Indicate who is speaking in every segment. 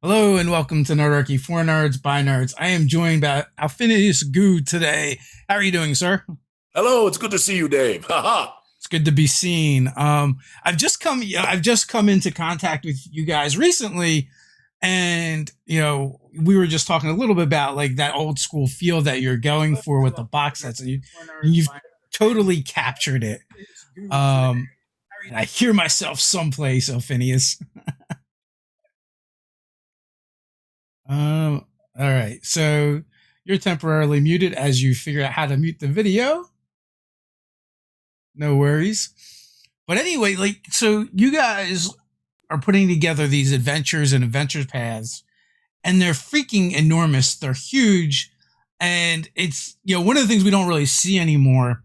Speaker 1: Hello and welcome to Nerdarchy for Nerds by Nerds. I am joined by Alphinius of Gooey today. How are you doing, sir?
Speaker 2: Hello, it's good to see you, Dave. Haha.
Speaker 1: It's good to be seen. I've just come into contact with you guys recently, and we were just talking a little bit about like that old school feel that you're going for with the box sets, and you've totally captured it. And I hear myself someplace, Alphinius. All right. So you're temporarily muted as you figure out how to mute the video. No worries. But anyway, so you guys are putting together these adventures and adventure paths, and they're freaking enormous. They're huge. And it's, one of the things we don't really see anymore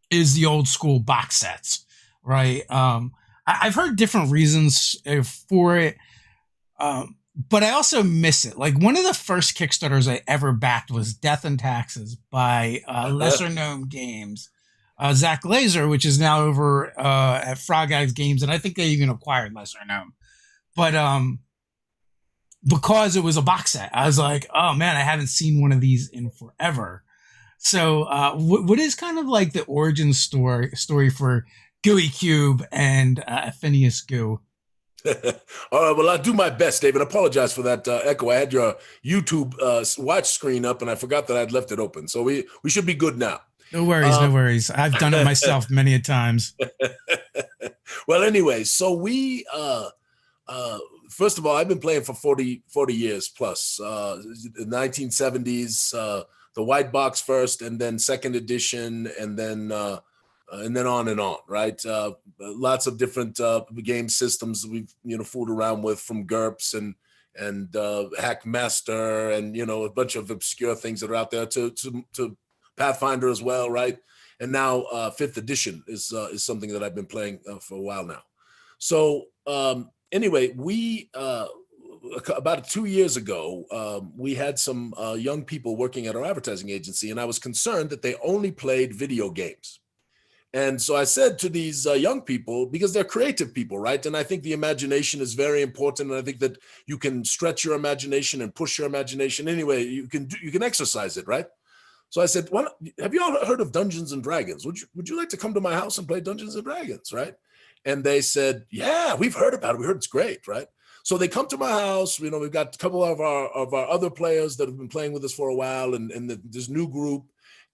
Speaker 1: is the old school box sets, right? I've heard different reasons for it. But I also miss it. Like one of the first Kickstarters I ever backed was Death and Taxes by lesser known games. Zach Laser, which is now over at Frog Eyes Games, and I think they even acquired lesser known. But because it was a box set, I was like, oh man, I haven't seen one of these in forever. So what is kind of like the origin story for Gooey Cube and Phineas Goo?
Speaker 2: All right, well, I'll do my best, Dave, and apologize for that echo. I had your YouTube watch screen up, and I forgot that I'd left it open. So we should be good now.
Speaker 1: No worries, no worries. I've done it myself many a times.
Speaker 2: Well, anyway, so we first of all, I've been playing for 40 years plus. The 1970s, the white box first, and then second edition, and then on and on, right? Lots of different game systems we've fooled around with, from GURPS and Hackmaster, and a bunch of obscure things that are out there to Pathfinder as well, right? And now fifth edition is something that I've been playing for a while now. So anyway, we about 2 years ago, we had some young people working at our advertising agency, and I was concerned that they only played video games. And so I said to these young people, because they're creative people, right? And I think the imagination is very important. And I think that you can stretch your imagination and push your imagination anyway. You can exercise it, right? So I said, well, have you all heard of Dungeons and Dragons? Would you like to come to my house and play Dungeons and Dragons, right? And they said, yeah, we've heard about it. We heard it's great, right? So they come to my house. We've got a couple of our other players that have been playing with us for a while, and this new group.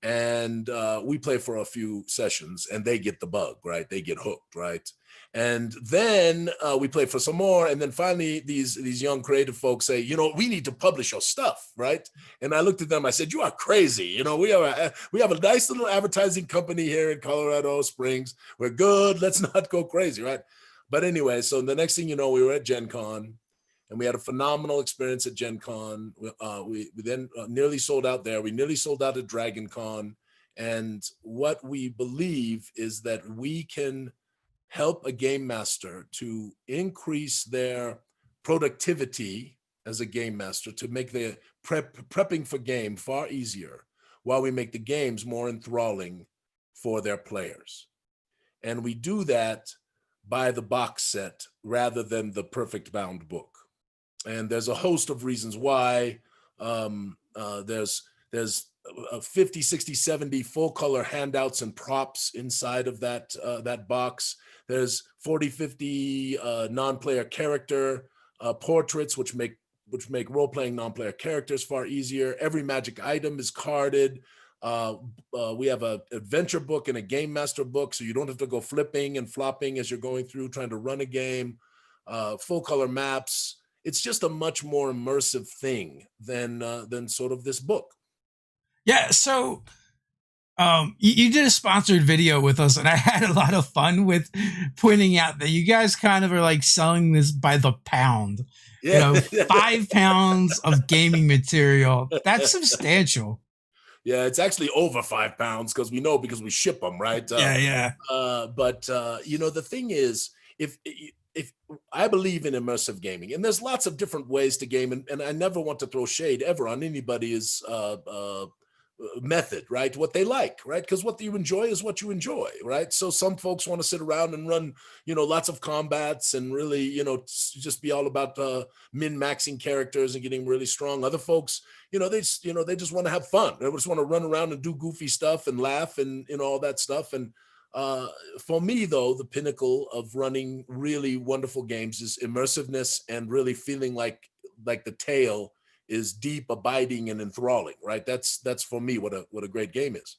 Speaker 2: And we play for a few sessions, and they get the bug, right? They get hooked, right? And then we play for some more, and then finally these young creative folks say, we need to publish your stuff, right? And I looked at them, I said, you are crazy. We have a nice little advertising company here in Colorado Springs. We're good. Let's not go crazy, right? But anyway, so the next thing you know, we were at Gen Con, and we had a phenomenal experience at Gen Con. We then nearly sold out there. We nearly sold out at Dragon Con. And what we believe is that we can help a game master to increase their productivity as a game master, to make the prepping for game far easier, while we make the games more enthralling for their players. And we do that by the box set rather than the perfect bound book. And there's a host of reasons why. There's 50, 60, 70 full color handouts and props inside of that box. There's 40, 50 non-player character portraits, which make role-playing non-player characters far easier. Every magic item is carded. We have an adventure book and a game master book, so you don't have to go flipping and flopping as you're going through trying to run a game. Full color maps. It's just a much more immersive thing than sort of this book.
Speaker 1: Yeah, so you did a sponsored video with us, and I had a lot of fun with pointing out that you guys kind of are like selling this by the pound.
Speaker 2: Yeah.
Speaker 1: 5 pounds of gaming material. That's substantial.
Speaker 2: Yeah, it's actually over 5 pounds because we ship them, right?
Speaker 1: Yeah.
Speaker 2: But the thing is, if I believe in immersive gaming, and there's lots of different ways to game, and I never want to throw shade ever on anybody's method, right? What they like, right? Because what you enjoy is what you enjoy, right? So some folks want to sit around and run, lots of combats and really, just be all about min-maxing characters and getting really strong. Other folks, they just want to have fun. They just want to run around and do goofy stuff and laugh and all that stuff. And uh, for me, though, the pinnacle of running really wonderful games is immersiveness and really feeling like the tale is deep, abiding, and enthralling, right? That's for me what a great game is.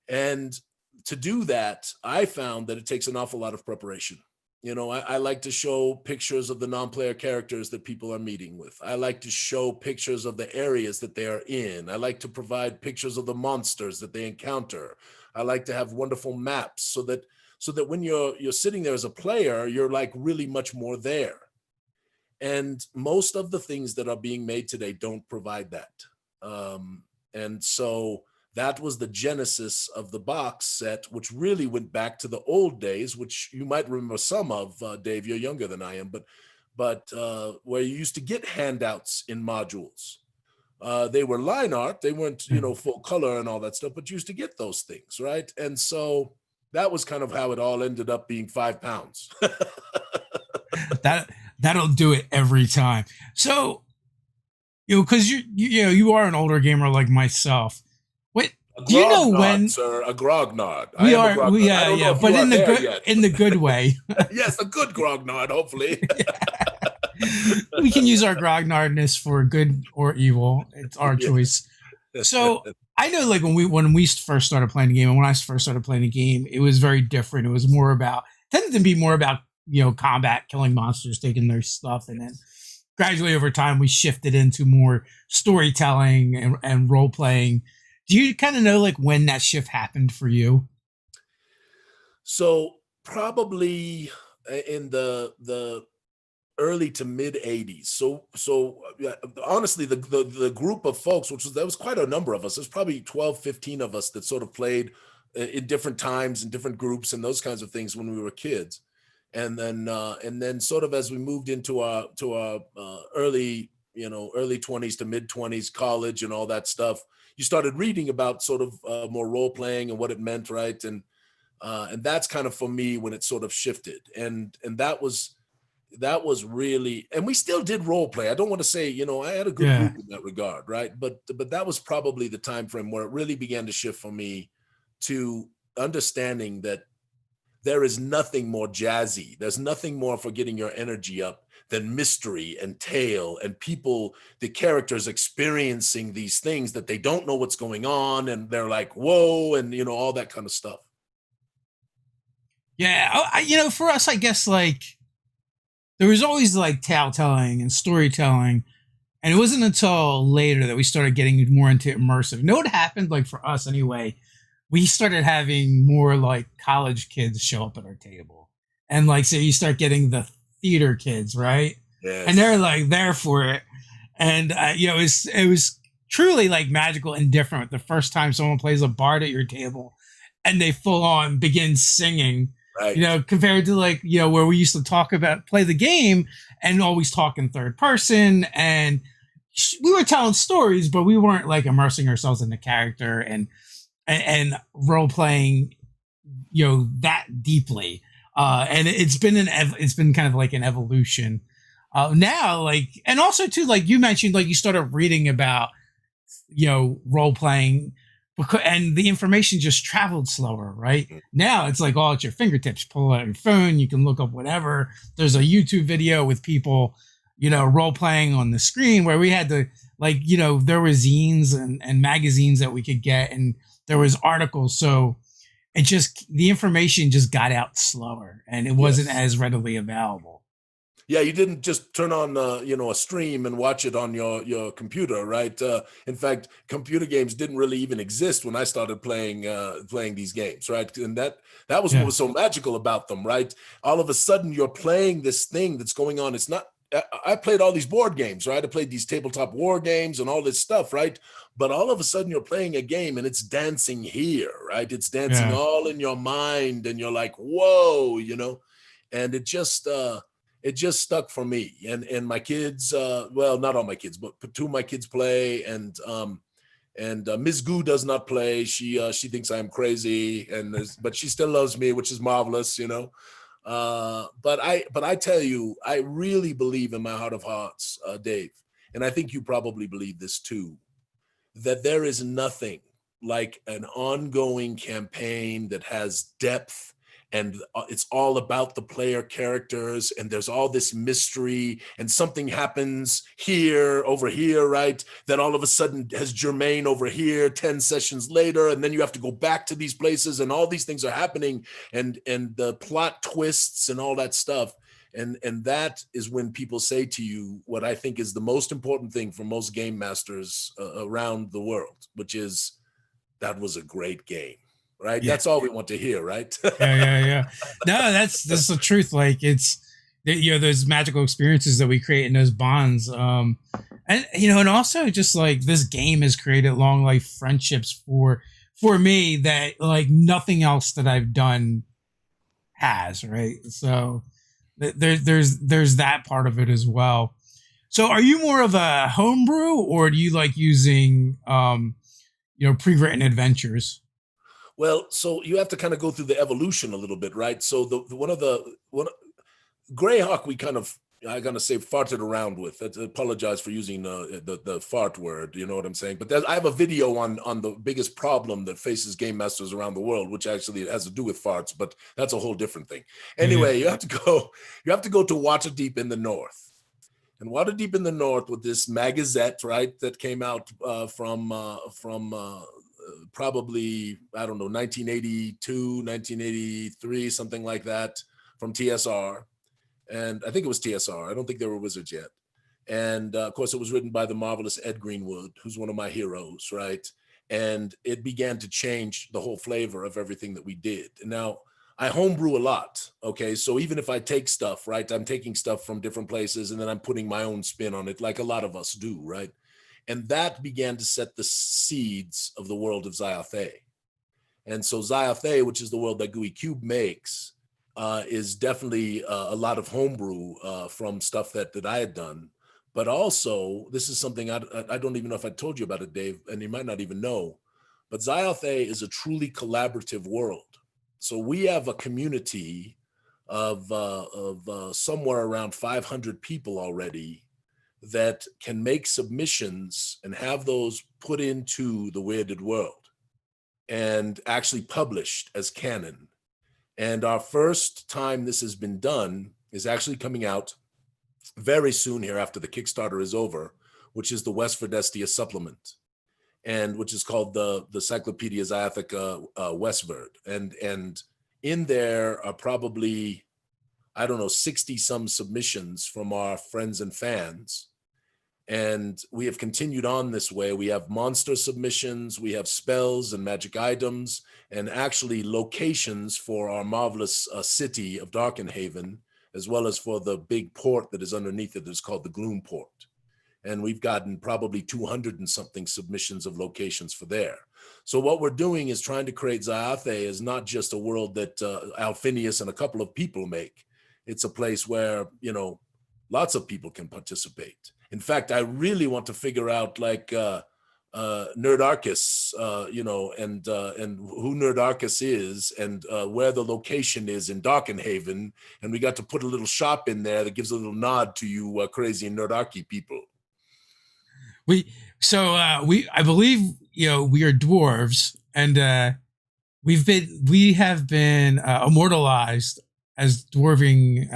Speaker 2: And to do that, I found that it takes an awful lot of preparation. I like to show pictures of the non-player characters that people are meeting with. I like to show pictures of the areas that they are in. I like to provide pictures of the monsters that they encounter. I like to have wonderful maps so that when you're sitting there as a player, you're like really much more there. And most of the things that are being made today don't provide that. And so that was the genesis of the box set, which really went back to the old days, which you might remember some of, Dave. You're younger than I am, but where you used to get handouts in modules. They were line art. They weren't, full color and all that stuff, but you used to get those things, right? And so that was kind of how it all ended up being £5.
Speaker 1: That'll do it every time. So, because you are an older gamer like myself. What do you know when?
Speaker 2: Sir, a grognard.
Speaker 1: We are, but in the good way.
Speaker 2: Yes, a good grognard. Hopefully,
Speaker 1: we can use our grognardness for good or evil. It's our choice. So I know, like when we first started playing the game, and when I first started playing the game, it was very different. It was tended to be more about combat, killing monsters, taking their stuff, and then gradually over time we shifted into more storytelling and role playing. Do you kind of know like when that shift happened for you?
Speaker 2: So probably in the early to mid 80s. So honestly, the group of folks, there was quite a number of us. There's probably 12, 15 of us that sort of played in different times in different groups and those kinds of things when we were kids. And then sort of as we moved into our early 20s to mid 20s, college and all that stuff, you started reading about sort of more role playing and what it meant, right? And that's kind of for me when it sort of shifted, and that was really, and we still did role play. I don't want to say I had a good group in that regard, right? But that was probably the time frame where it really began to shift for me to understanding that there is nothing more jazzy. There's nothing more for getting your energy up than mystery and tale and people, the characters experiencing these things that they don't know what's going on. And they're like, whoa, and, all that kind of stuff.
Speaker 1: Yeah. For us, I guess like there was always like tale telling and storytelling. And it wasn't until later that we started getting more into immersive. You know what happened? Like for us anyway, we started having more like college kids show up at our table. And like, so you start getting the theater kids, right?
Speaker 2: Yes.
Speaker 1: And they're like there for it. And, it was truly like magical and different the first time someone plays a bard at your table and they full on begin singing,
Speaker 2: right.
Speaker 1: Compared to like, where we used to play the game and always talk in third person. And we were telling stories, but we weren't like immersing ourselves in the character and role playing, that deeply. And it's been kind of like an evolution. Now, like, and also too, like you mentioned, like you started reading about, role playing, and the information just traveled slower, right? Now it's like all at your fingertips. Pull out your phone, you can look up whatever. There's a YouTube video with people, role playing on the screen, where we had to like, there were zines and magazines that we could get, and there was articles. So the information just got out slower, and it wasn't as readily available.
Speaker 2: Yeah, you didn't just turn on a stream and watch it on your computer, right? In fact, computer games didn't really even exist when I started playing these games, right? And that was what was so magical about them, right? All of a sudden, you're playing this thing that's going on. It's not. I played all these board games, right? I played these tabletop war games and all this stuff, right? But all of a sudden you're playing a game and it's dancing here, right? It's dancing all in your mind, and you're like, whoa, and it just stuck for me. And my kids, well, not all my kids, but two of my kids play, and And Ms. Goo does not play. She thinks I am crazy, but she still loves me, which is marvelous, you know. But I tell you, I really believe in my heart of hearts, Dave, and I think you probably believe this too, that there is nothing like an ongoing campaign that has depth, and it's all about the player characters, and there's all this mystery, and something happens here over here, right, that all of a sudden has germane over here 10 sessions later, and then you have to go back to these places, and all these things are happening, and the plot twists and all that stuff. And that is when people say to you what I think is the most important thing for most game masters around the world, which is, that was a great game, right?
Speaker 1: Yeah.
Speaker 2: That's all we want to hear, right?
Speaker 1: Yeah. No, that's the truth. Like, it's, you know, those magical experiences that we create in those bonds. And you know, and also just like this game has created long life friendships for me that like nothing else that I've done has, right? So there's that part of it as well. So are you more of a homebrew, or do you like using you know, pre-written adventures?
Speaker 2: Well, so you have to kind of go through the evolution a little bit, right? So one Greyhawk, we kind of, I'm gonna say, farted around with. I apologize for using the fart word. You know what I'm saying? But I have a video on the biggest problem that faces game masters around the world, which actually has to do with farts, but that's a whole different thing. Anyway, you have to go to Waterdeep in the North, and Waterdeep in the North with this magazette, right, that came out from probably, I don't know, 1982, 1983, something like that, from TSR. And I think it was TSR. I don't think they were Wizards yet. And of course, it was written by the marvelous Ed Greenwood, who's one of my heroes, right? And it began to change the whole flavor of everything that we did. And now I homebrew a lot, okay? So even if I take stuff, right, I'm taking stuff from different places and then I'm putting my own spin on it, like a lot of us do, right? And that began to set the seeds of the world of Xayathay. And so Xayathay, which is the world that Gooey Cube makes, is definitely a lot of homebrew from stuff that I had done. But also, this is something I don't even know if I told you about it, Dave, and you might not even know, but Xayathay is a truly collaborative world. So we have a community of somewhere around 500 people already that can make submissions and have those put into the Weirded World and actually published as canon. And our first time this has been done is actually coming out very soon here after the Kickstarter is over, which is the West Verdestia supplement, and which is called the Cyclopedia Xayathica Westverd. And in there are probably, I don't know, 60 some submissions from our friends and fans. And we have continued on this way. We have monster submissions, we have spells and magic items, and actually locations for our marvelous city of Darkenhaven, as well as for the big port that is underneath it, is called the Gloom Port. And we've gotten probably 200 and something submissions of locations for there. So what we're doing is trying to create Xayathay as not just a world that Alphinius and a couple of people make. It's a place where, you know, lots of people can participate. In fact, I really want to figure out like Nerdarchus, you know, and who Nerdarchus is, and where the location is in Darkenhaven. And we got to put a little shop in there that gives a little nod to you crazy Nerdarchy people.
Speaker 1: I believe, you know, we are dwarves, and we have been immortalized as dwarving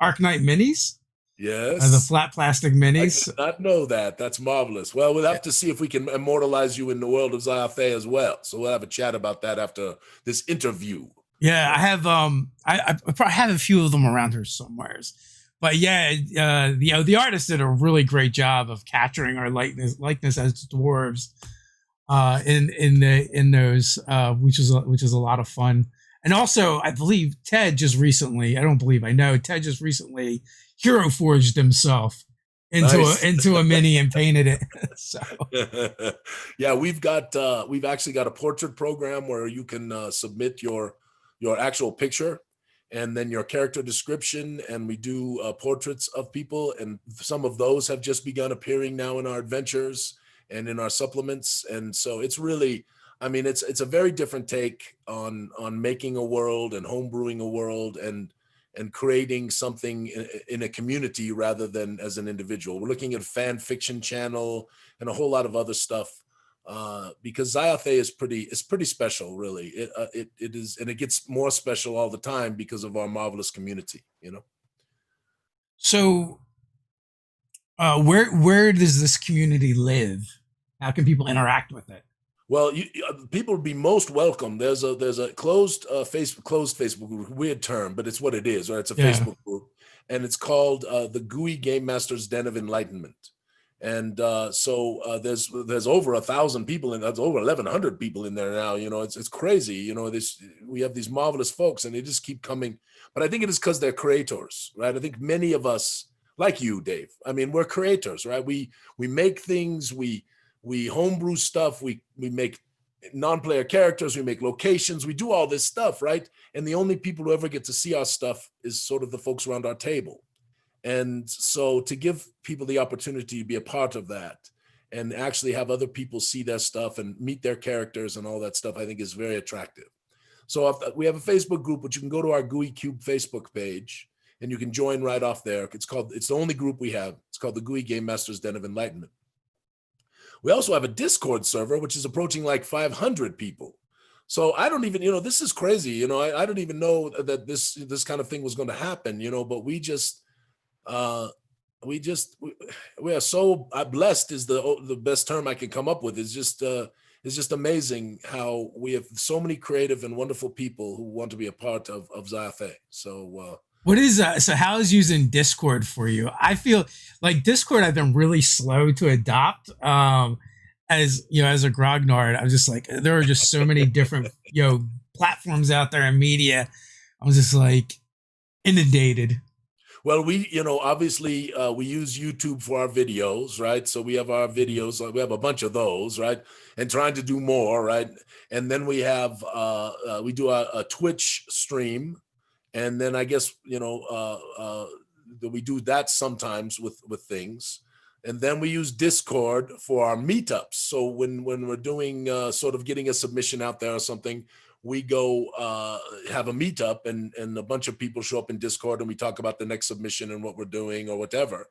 Speaker 1: Arknight minis.
Speaker 2: Yes.
Speaker 1: The flat plastic minis.
Speaker 2: I did not know that. That's marvelous. Well, we'll have to see if we can immortalize you in the world of Xayathay as well. So we'll have a chat about that after this interview.
Speaker 1: Yeah, I have I probably have a few of them around here somewheres. But yeah, you know, the artist did a really great job of capturing our likeness as dwarves in those, which is a lot of fun. And also, I believe Ted just recently, I know Ted just recently hero forged himself into a mini and painted it. So
Speaker 2: yeah, we've actually got a portrait program where you can submit your actual picture and then your character description, and we do portraits of people, and some of those have just begun appearing now in our adventures. and in our supplements. And so it's really, I mean, it's a very different take on making a world and homebrewing a world and creating something in a community rather than as an individual. We're looking at a fan fiction channel and a whole lot of other stuff, because Ziathe is pretty special, really. It is, and it gets more special all the time because of our marvelous community, you know.
Speaker 1: So, where does this community live? How can people interact with it?
Speaker 2: Well, people would be most welcome. There's a closed Facebook group, weird term, but it's what it is, right? It's a Facebook group, and it's called the Gooey Game Master's Den of Enlightenment. And so there's over 1,000 people in, that's over 1,100 people in there now. You know, it's crazy. You know, we have these marvelous folks, and they just keep coming. But I think it is because they're creators, right? I think many of us, like you, Dave, I mean, we're creators, right? We make things, we homebrew stuff, we make non-player characters, we make locations, we do all this stuff, right? And the only people who ever get to see our stuff is sort of the folks around our table. And so to give people the opportunity to be a part of that and actually have other people see their stuff and meet their characters and all that stuff, I think is very attractive. So we have a Facebook group, which you can go to our Gooey Cube Facebook page and you can join right off there. It's the only group we have. It's called the Gooey Game Master's Den of Enlightenment. We also have a Discord server, which is approaching like 500 people. So I don't even, this is crazy. I don't even know that this kind of thing was going to happen, but we are so blessed is the best term I can come up with. It's just amazing how we have so many creative and wonderful people who want to be a part of Ziathe. So,
Speaker 1: what is so how is using Discord for you? I feel like Discord I've been really slow to adopt. As a grognard, I'm just like, there are just so many different platforms out there and media. I was just like inundated.
Speaker 2: Well, we obviously we use YouTube for our videos, right? So we have our videos, we have a bunch of those, right? And trying to do more, right? And then we have we do a Twitch stream. And then I guess, we do that sometimes with things. And then we use Discord for our meetups. So when we're doing sort of getting a submission out there or something, we go have a meetup and a bunch of people show up in Discord and we talk about the next submission and what we're doing or whatever.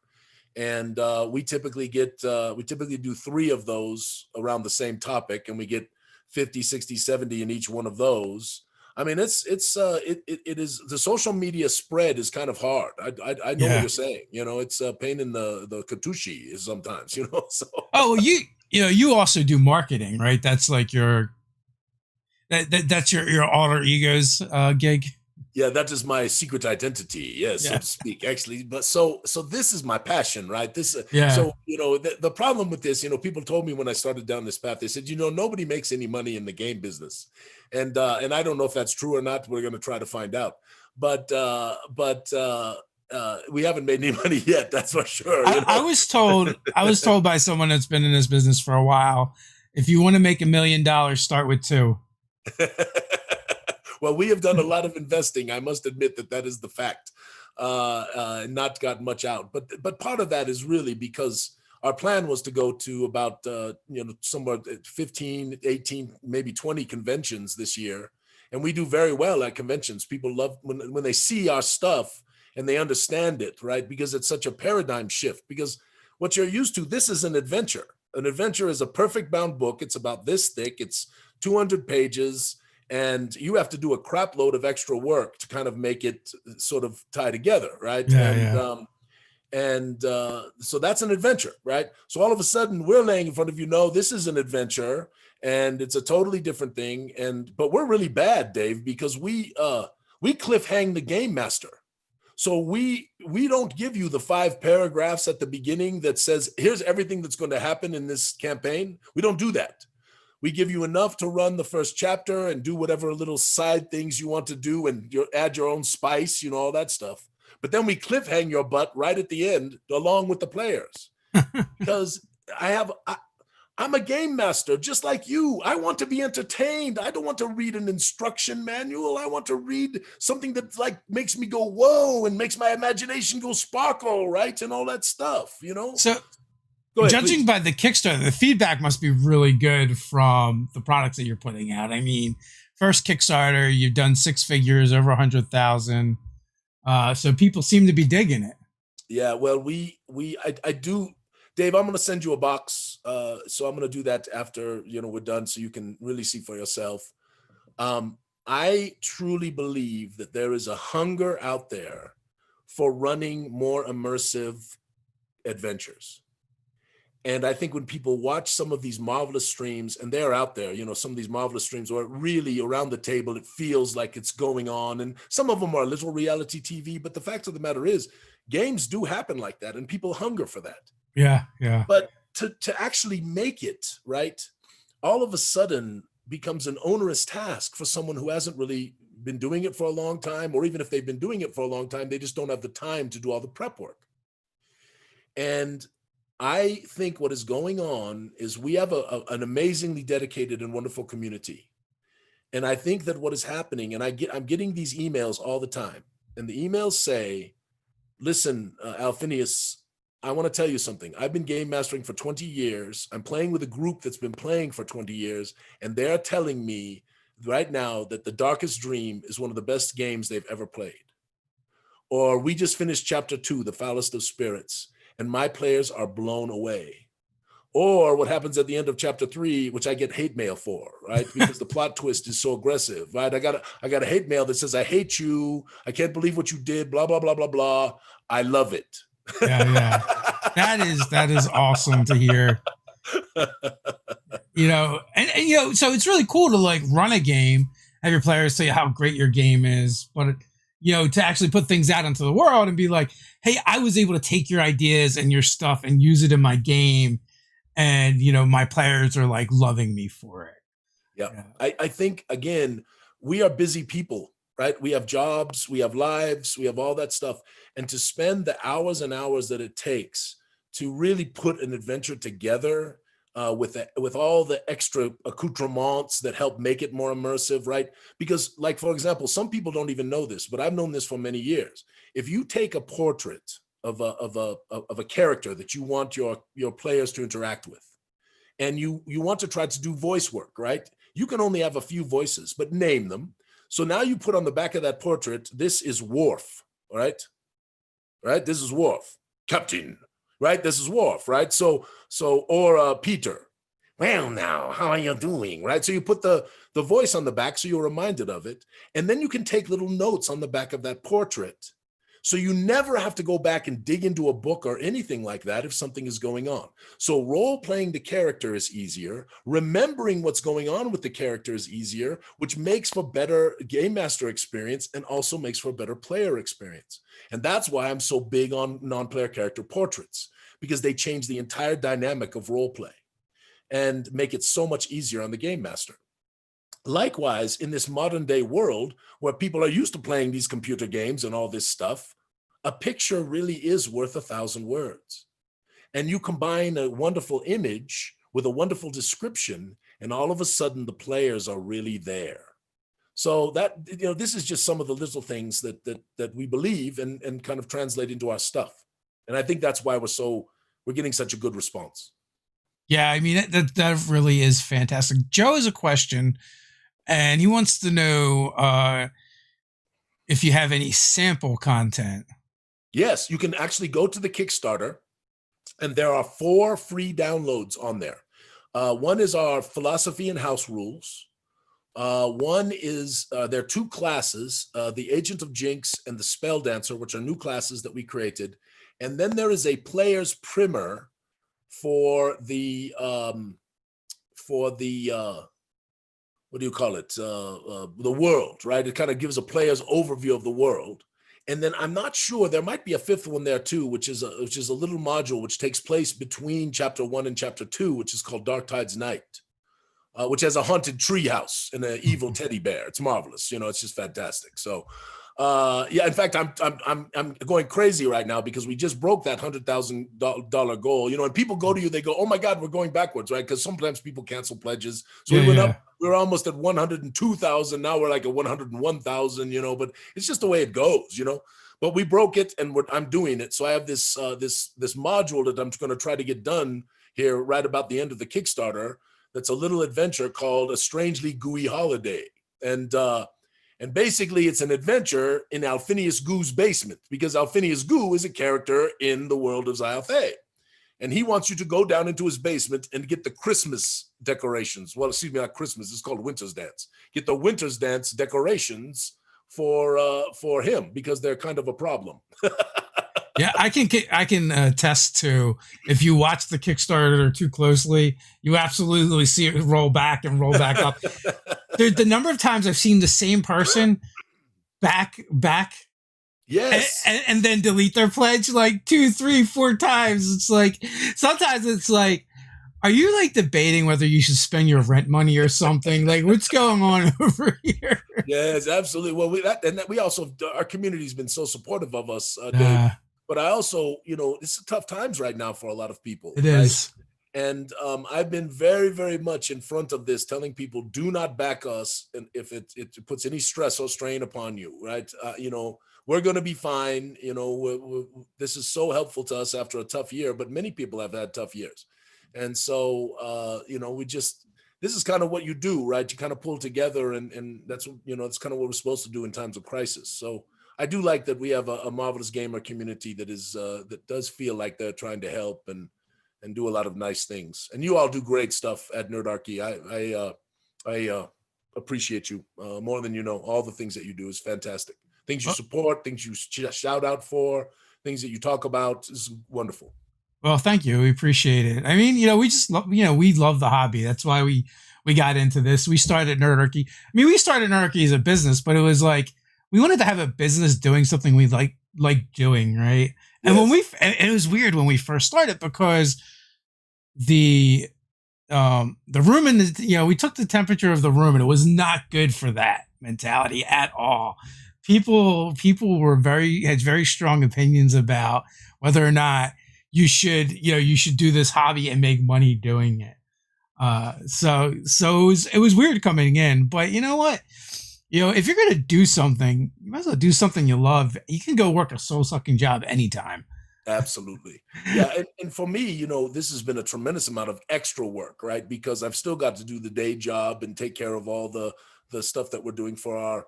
Speaker 2: And we typically do 3 of those around the same topic, and we get 50, 60, 70 in each one of those. I mean, it is the social media spread is kind of hard. I know what you're saying. It's a pain in the Katushi sometimes. So.
Speaker 1: Oh, you also do marketing, right? That's like that's your alter egos gig.
Speaker 2: Yeah, that is my secret identity, yes, so to speak, actually. But so this is my passion, right? So the problem with this, people told me when I started down this path, they said, nobody makes any money in the game business, and I don't know if that's true or not. We're going to try to find out, but we haven't made any money yet. That's for sure.
Speaker 1: I was told by someone that's been in this business for a while, if you want to make $1 million, start with 2.
Speaker 2: Well, we have done a lot of investing. I must admit that is the fact. Not got much out, but part of that is really because our plan was to go to about somewhere 15, 18, maybe 20 conventions this year, and we do very well at conventions. People love when they see our stuff and they understand it, right? Because it's such a paradigm shift. Because what you're used to, this is an adventure. An adventure is a perfect bound book. It's about this thick. It's 200 pages. And you have to do a crap load of extra work to kind of make it sort of tie together, right? So that's an adventure, right? So all of a sudden we're laying in front of you, no, this is an adventure and it's a totally different thing. But we're really bad, Dave, because we cliffhang the game master. So we don't give you the 5 paragraphs at the beginning that says, here's everything that's going to happen in this campaign. We don't do that. We give you enough to run the first chapter and do whatever little side things you want to do and add your own spice, all that stuff. But then we cliffhang your butt right at the end along with the players. Because I'm a game master just like you. I want to be entertained. I don't want to read an instruction manual. I want to read something that like makes me go, whoa, and makes my imagination go sparkle, right? And all that stuff,
Speaker 1: So
Speaker 2: Go ahead,
Speaker 1: Judging
Speaker 2: please.
Speaker 1: by the Kickstarter, the feedback must be really good from the products that you're putting out. I mean, first Kickstarter, you've done 6 figures, over 100,000. So people seem to be digging it.
Speaker 2: Yeah, well, I do, Dave. I'm going to send you a box, so I'm going to do that after we're done, so you can really see for yourself. I truly believe that there is a hunger out there for running more immersive adventures. And I think when people watch some of these marvelous streams, and they're out there, some of these marvelous streams where really around the table, it feels like it's going on. And some of them are little reality TV, but the fact of the matter is games do happen like that and people hunger for that.
Speaker 1: Yeah, yeah.
Speaker 2: But to actually make it, right, all of a sudden becomes an onerous task for someone who hasn't really been doing it for a long time, or even if they've been doing it for a long time, they just don't have the time to do all the prep work. And I think what is going on is we have an amazingly dedicated and wonderful community. And I think that what is happening, and I'm getting these emails all the time, and the emails say, listen, Alphinius, I want to tell you something. I've been game mastering for 20 years. I'm playing with a group that's been playing for 20 years, and they're telling me right now that The Darkest Dream is one of the best games they've ever played. Or we just finished chapter 2, The Foulest of Spirits, and my players are blown away. Or what happens at the end of chapter 3, which I get hate mail for, right? Because the plot twist is so aggressive, right? I got a hate mail that says, I hate you. I can't believe what you did, blah, blah, blah, blah, blah. I love it.
Speaker 1: Yeah. That is awesome to hear. And so it's really cool to like run a game, have your players say how great your game is, but to actually put things out into the world and be like, hey, I was able to take your ideas and your stuff and use it in my game. And, my players are like loving me for it.
Speaker 2: Yeah. I think, again, we are busy people, right? We have jobs, we have lives, we have all that stuff. And to spend the hours and hours that it takes to really put an adventure together with all the extra accoutrements that help make it more immersive, right? Because, like, for example, some people don't even know this, but I've known this for many years. If you take a portrait of a character that you want your players to interact with, and you want to try to do voice work, right? You can only have a few voices, but name them. So now you put on the back of that portrait, this is Worf, right? Right? This is Worf. Captain, right? This is Worf, right? Or Peter. Well, now, how are you doing, right? So you put the voice on the back so you're reminded of it. And then you can take little notes on the back of that portrait. So you never have to go back and dig into a book or anything like that if something is going on. So role-playing the character is easier. Remembering what's going on with the character is easier, which makes for better game master experience and also makes for a better player experience. And that's why I'm so big on non-player character portraits, because they change the entire dynamic of role-play and make it so much easier on the game master. Likewise, in this modern day world where people are used to playing these computer games and all this stuff, a picture really is worth 1,000 words. And you combine a wonderful image with a wonderful description, and all of a sudden the players are really there. So that, this is just some of the little things that we believe and kind of translate into our stuff. And I think that's why we're getting such a good response.
Speaker 1: Yeah, I mean, that really is fantastic. Joe has a question, and he wants to know if you have any sample content.
Speaker 2: Yes, you can actually go to the Kickstarter, and there are 4 free downloads on there. One is our philosophy and house rules. One is, there are 2 classes, the Agent of Jinx and the Spell Dancer, which are new classes that we created. And then there is a player's primer for the what do you call it? The world, right? It kind of gives a player's overview of the world. And then I'm not sure, there might be a 5th one there too, which is a little module which takes place between chapter 1 and chapter 2, which is called Dark Tide's Night, which has a haunted treehouse and an evil teddy bear. It's marvelous, it's just fantastic. So, yeah, in fact, I'm going crazy right now because we just broke that $100,000 goal. And people go to you, they go, "Oh my God, we're going backwards," right? Because sometimes people cancel pledges. So we went up. We're almost at 102,000. Now we're like at 101,000. But it's just the way it goes. but we broke it, and I'm doing it. So I have this this module that I'm going to try to get done here right about the end of the Kickstarter. That's a little adventure called A Strangely Gooey Holiday, and basically it's an adventure in Alphinius Goo's basement, because Alphinius Goo is a character in the world of Xyothay. And he wants you to go down into his basement and get the Christmas decorations. Well, excuse me, not Christmas. It's called Winter's Dance. Get the Winter's Dance decorations for him, because they're kind of a problem.
Speaker 1: Yeah, I can attest to, if you watch the Kickstarter too closely, you absolutely see it roll back and roll back up. The number of times I've seen the same person back,
Speaker 2: Yes.
Speaker 1: and then delete their pledge like 2, 3, 4 times. It's like, sometimes it's like, are you like debating whether you should spend your rent money or something? Like, what's going on over here?
Speaker 2: Yes, absolutely. Well, we also, our community's been so supportive of us, Dave. But I also, it's tough times right now for a lot of people.
Speaker 1: It is.
Speaker 2: And I've been very, very much in front of this, telling people, do not back us, and if it puts any stress or strain upon you, right? We're going to be fine. This is so helpful to us after a tough year, but many people have had tough years. And so, this is kind of what you do, right? You kind of pull together, and that's, it's kind of what we're supposed to do in times of crisis. So I do like that we have a marvelous gamer community that is, that does feel like they're trying to help and do a lot of nice things. And you all do great stuff at Nerdarchy. I appreciate you more than you know. All the things that you do is fantastic. Things you support, things you shout out for, things that you talk about is wonderful.
Speaker 1: Well, thank you. We appreciate it. I mean, we just love, we love the hobby. That's why we got into this. We started Nerdarchy. I mean, we started Nerdarchy as a business, but it was like, we wanted to have a business doing something we like doing, right? And yes. It was weird when we first started, because the room in the, we took the temperature of the room, and it was not good for that mentality at all. People had very strong opinions about whether or not you should do this hobby and make money doing it. So it was weird coming in, but you know what? If you're going to do something, you might as well do something you love. You can go work a soul-sucking job anytime.
Speaker 2: Absolutely. Yeah. And for me, this has been a tremendous amount of extra work, right? Because I've still got to do the day job and take care of all the stuff that we're doing for our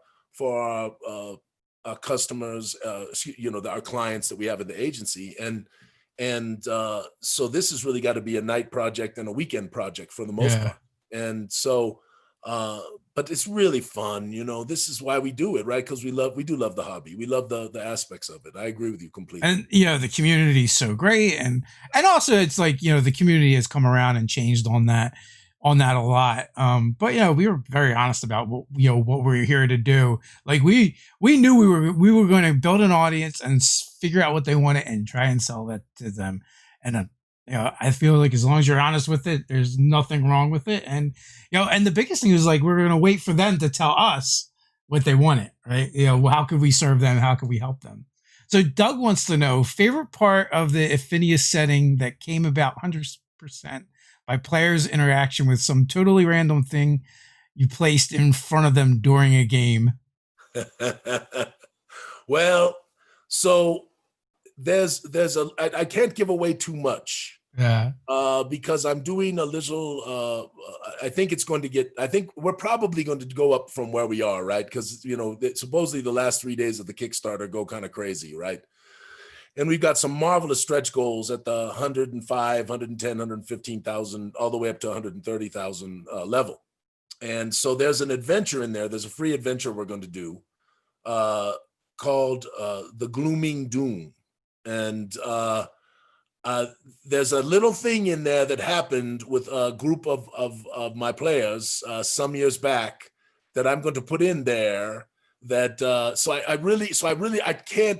Speaker 2: customers, our clients that we have in the agency. And so this has really got to be a night project and a weekend project for the most part. And so, but it's really fun. This is why we do it, right? Because we do love the hobby. We love the aspects of it. I agree with you completely.
Speaker 1: And, the community is so great. And also it's like, the community has come around and changed on that a lot. But, we were very honest about what we're here to do. Like we knew we were going to build an audience and figure out what they wanted and try and sell that to them. And, I feel like as long as you're honest with it, there's nothing wrong with it. And, and the biggest thing is like, we're going to wait for them to tell us what they wanted, right? How could we serve them? How could we help them? So Doug wants to know, favorite part of the Alphinius setting that came about 100% by players' interaction with some totally random thing you placed in front of them during a game.
Speaker 2: Well, so I can't give away too much.
Speaker 1: Yeah.
Speaker 2: Because I'm doing a little, I think we're probably going to go up from where we are, right? Because, supposedly the last 3 days of the Kickstarter go kind of crazy, right? And we've got some marvelous stretch goals at the 105, 110, 115,000, all the way up to 130,000 level. And so there's an adventure in there. There's a free adventure we're going to do called The Glooming Doom. And there's a little thing in there that happened with a group of my players some years back that I'm going to put in there. That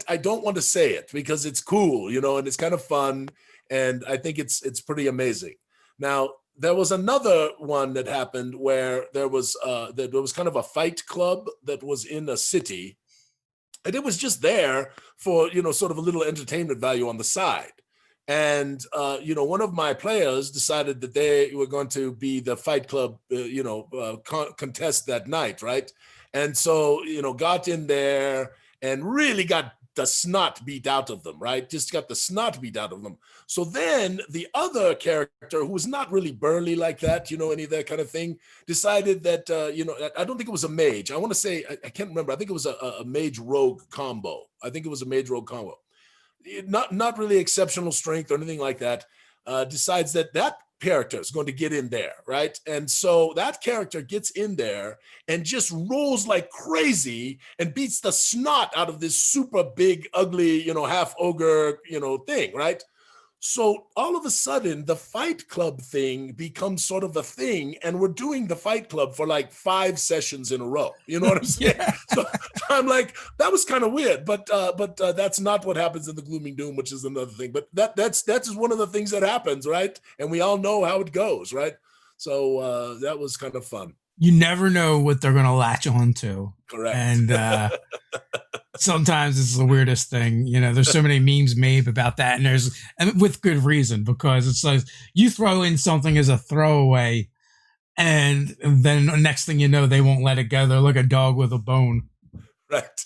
Speaker 2: I don't want to say it because it's cool, and it's kind of fun, and I think it's pretty amazing. Now, there was another one that happened where there was kind of a fight club that was in a city, and it was just there for sort of a little entertainment value on the side. And one of my players decided that they were going to be the fight club contest that night, right? And so got in there and really got the snot beat out of them, right? Just got the snot beat out of them. So then the other character, who was not really burly like that, any of that kind of thing, decided that, I don't think it was a mage. I want to say, I can't remember. I think it was a mage rogue combo. Not really exceptional strength or anything like that. Decides that character is going to get in there, right? And so that character gets in there and just rolls like crazy and beats the snot out of this super big, ugly, half ogre, thing, right? So all of a sudden, the Fight Club thing becomes sort of a thing, and we're doing the Fight Club for like 5 sessions in a row. You know what I'm saying?
Speaker 1: Yeah.
Speaker 2: So I'm like, that was kind of weird, but that's not what happens in the Glooming Doom, which is another thing. But that's just one of the things that happens, right? And we all know how it goes, right? So that was kind of fun.
Speaker 1: You never know what they're going to latch on to.
Speaker 2: Correct.
Speaker 1: And sometimes it's the weirdest thing. There's so many memes made about that, and with good reason, because it's like you throw in something as a throwaway, and then the next thing you know, they won't let it go. They're like a dog with a bone.
Speaker 2: Right.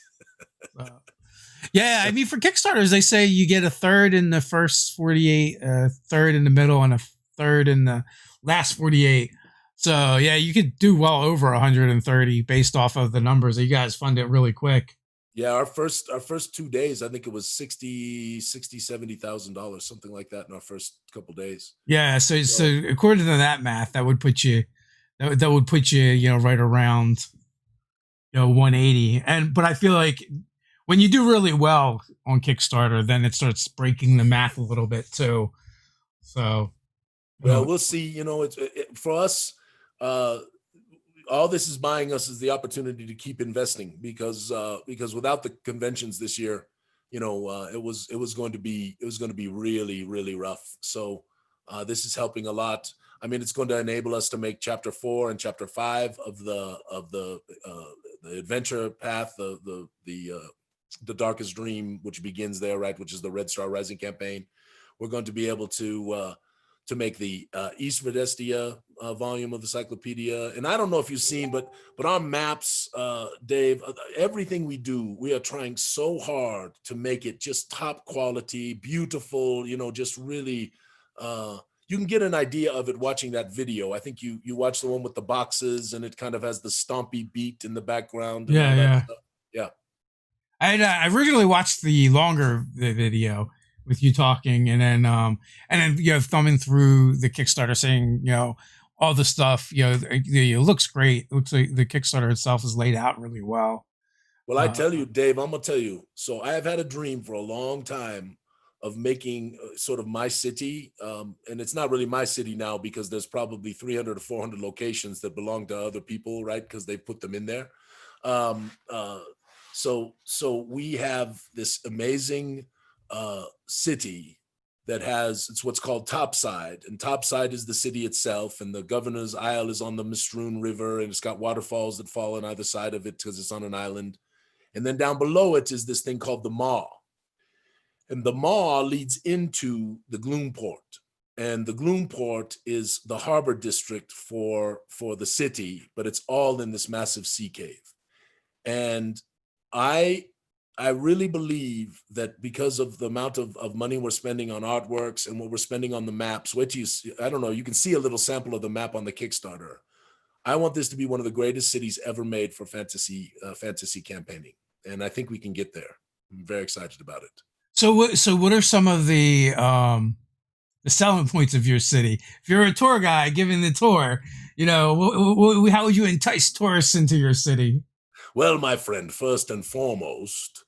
Speaker 1: Yeah, I mean, for Kickstarters, they say you get a third in the first 48, a third in the middle, and a third in the last 48. So yeah, you could do well over 130 based off of the numbers. You guys fund it really quick.
Speaker 2: Yeah, our first 2 days, I think it was $70,000, something like that in our first couple days.
Speaker 1: Yeah, so according to that math, that would put you right around 180. But I feel like when you do really well on Kickstarter, then it starts breaking the math a little bit too. So
Speaker 2: we'll see. For us, all this is buying us is the opportunity to keep investing, because without the conventions this year, it was going to be really, really rough. So this is helping a lot. I mean, it's going to enable us to make Chapter 4 and Chapter 5 of the adventure path, the Darkest Dream, which begins there, right, which is the Red Star Rising campaign. We're going to be able to make the East Redestia volume of the Cyclopedia. And I don't know if you've seen, but our maps, Dave, everything we do, we are trying so hard to make it just top quality, beautiful, just really, you can get an idea of it watching that video. I think you watch the one with the boxes, and it kind of has the stompy beat in the background. And
Speaker 1: yeah.
Speaker 2: Yeah.
Speaker 1: I originally watched the longer video with you talking, and then thumbing through the Kickstarter, saying all the stuff. It looks great. It looks like the Kickstarter itself is laid out really well.
Speaker 2: Well, I tell you, Dave, I'm gonna tell you. So I have had a dream for a long time of making sort of my city, and it's not really my city now, because there's probably 300 or 400 locations that belong to other people, right? Because they put them in there. So we have this amazing city that it's what's called Topside, and Topside is the city itself, and the Governor's Isle is on the Mistroon River, and it's got waterfalls that fall on either side of it because it's on an island. And then down below it is this thing called the Maw, and the Maw leads into the Gloomport, and the Gloomport is the harbor district for the city, but it's all in this massive sea cave. And I really believe that because of the amount of money we're spending on artworks and what we're spending on the maps, wait till you see, I don't know, you can see a little sample of the map on the Kickstarter. I want this to be one of the greatest cities ever made for fantasy campaigning, and I think we can get there. I'm very excited about it.
Speaker 1: So what are some of the selling points of your city? If you're a tour guy giving the tour, how would you entice tourists into your city?
Speaker 2: Well, my friend, first and foremost,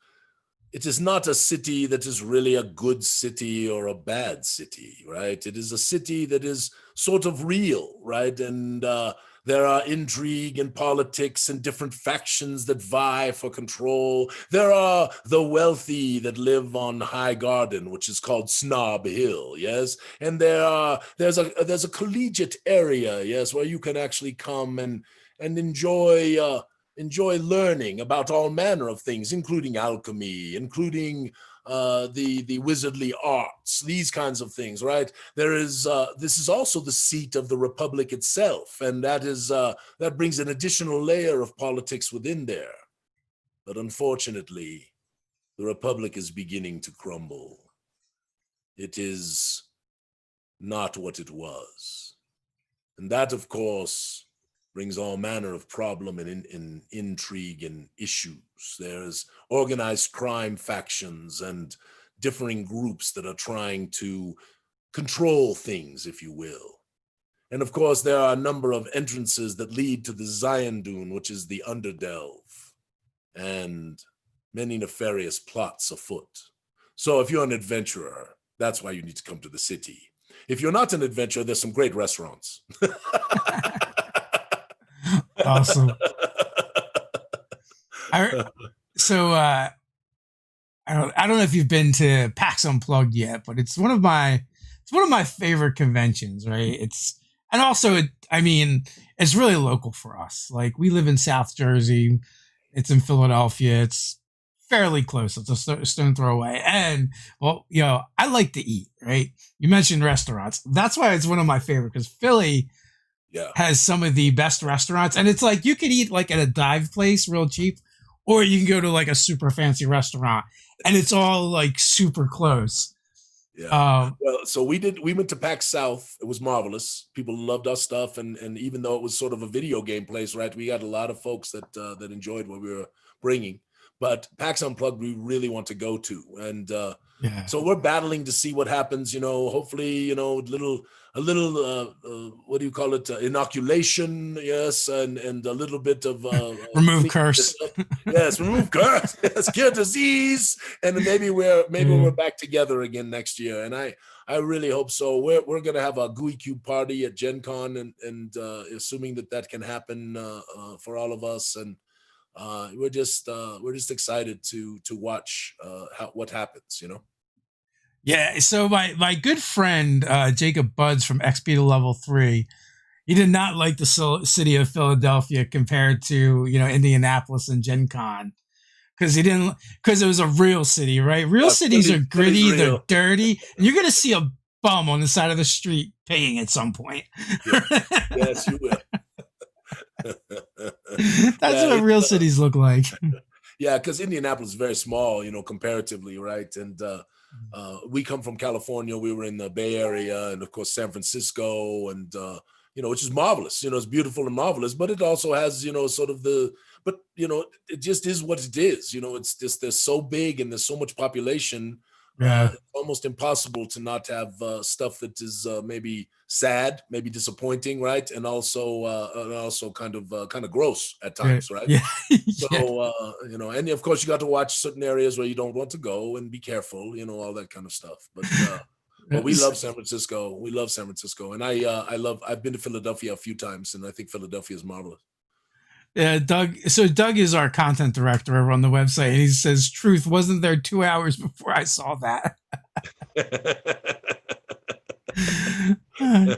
Speaker 2: it is not a city that is really a good city or a bad city, right? It is a city that is sort of real, right? And there are intrigue and politics and different factions that vie for control. There are the wealthy that live on High Garden, which is called Snob Hill, yes? And there's a collegiate area, yes, where you can actually come and enjoy learning about all manner of things, including alchemy, including the wizardly arts, these kinds of things, right? This is also the seat of the Republic itself, and that brings an additional layer of politics within there. But unfortunately, The Republic is beginning to crumble. It is not what it was. And that, of course, brings all manner of problem and intrigue and issues. There's organized crime factions and differing groups that are trying to control things, if you will. And of course, there are a number of entrances that lead to the Zion Dune, which is the Underdelve, and many nefarious plots afoot. So if you're an adventurer, that's why you need to come to the city. If you're not an adventurer, there's some great restaurants.
Speaker 1: Awesome. I don't know if you've been to PAX Unplugged yet, but it's one of my favorite conventions, right? It's really local for us. Like, we live in South Jersey. It's in Philadelphia. It's fairly close. It's a stone throw away. And, well, I like to eat, right? You mentioned restaurants. That's why it's one of my favorite, because Philly has some of the best restaurants. And it's like, you could eat like at a dive place real cheap, or you can go to like a super fancy restaurant, and it's all like super close.
Speaker 2: Yeah. Well, so we went to PAX South. It was marvelous. People loved our stuff. And even though it was sort of a video game place, right, we got a lot of folks that enjoyed what we were bringing. But PAX Unplugged, we really want to go to. And so we're battling to see what happens, hopefully, a little, what do you call it? Inoculation. Yes. And a little bit of
Speaker 1: remove curse.
Speaker 2: Yes. Remove curse. Yes. Cure disease. And maybe we're back together again next year. And I really hope so. We're going to have a Gooey Cube party at Gen Con, and assuming that can happen for all of us. And we're just excited to watch what happens,
Speaker 1: Yeah. So my good friend Jacob Buds from XP to Level 3, he did not like the city of Philadelphia compared to Indianapolis and Gen Con, because it was a real city, right? Real cities are gritty, they're dirty, and you're gonna see a bum on the side of the street paying at some point.
Speaker 2: Yeah. Yes, you will.
Speaker 1: That's what real cities look like.
Speaker 2: Yeah, because Indianapolis is very small, comparatively, right? And we come from California. We were in the Bay Area, and of course San Francisco, and which is marvelous. It's beautiful and marvelous, but it also has it just is what it is. It's just, they're so big and there's so much population. It's almost impossible to not have stuff that is maybe sad, maybe disappointing, right? And also kind of gross at times, right?
Speaker 1: Yeah.
Speaker 2: So and of course you got to watch certain areas where you don't want to go and be careful, all that kind of stuff. But we love San Francisco. We love San Francisco, and I've been to Philadelphia a few times, and I think Philadelphia is marvelous.
Speaker 1: Yeah, Doug. So Doug is our content director over on the website, and he says, "Truth, wasn't there 2 hours before I saw that?"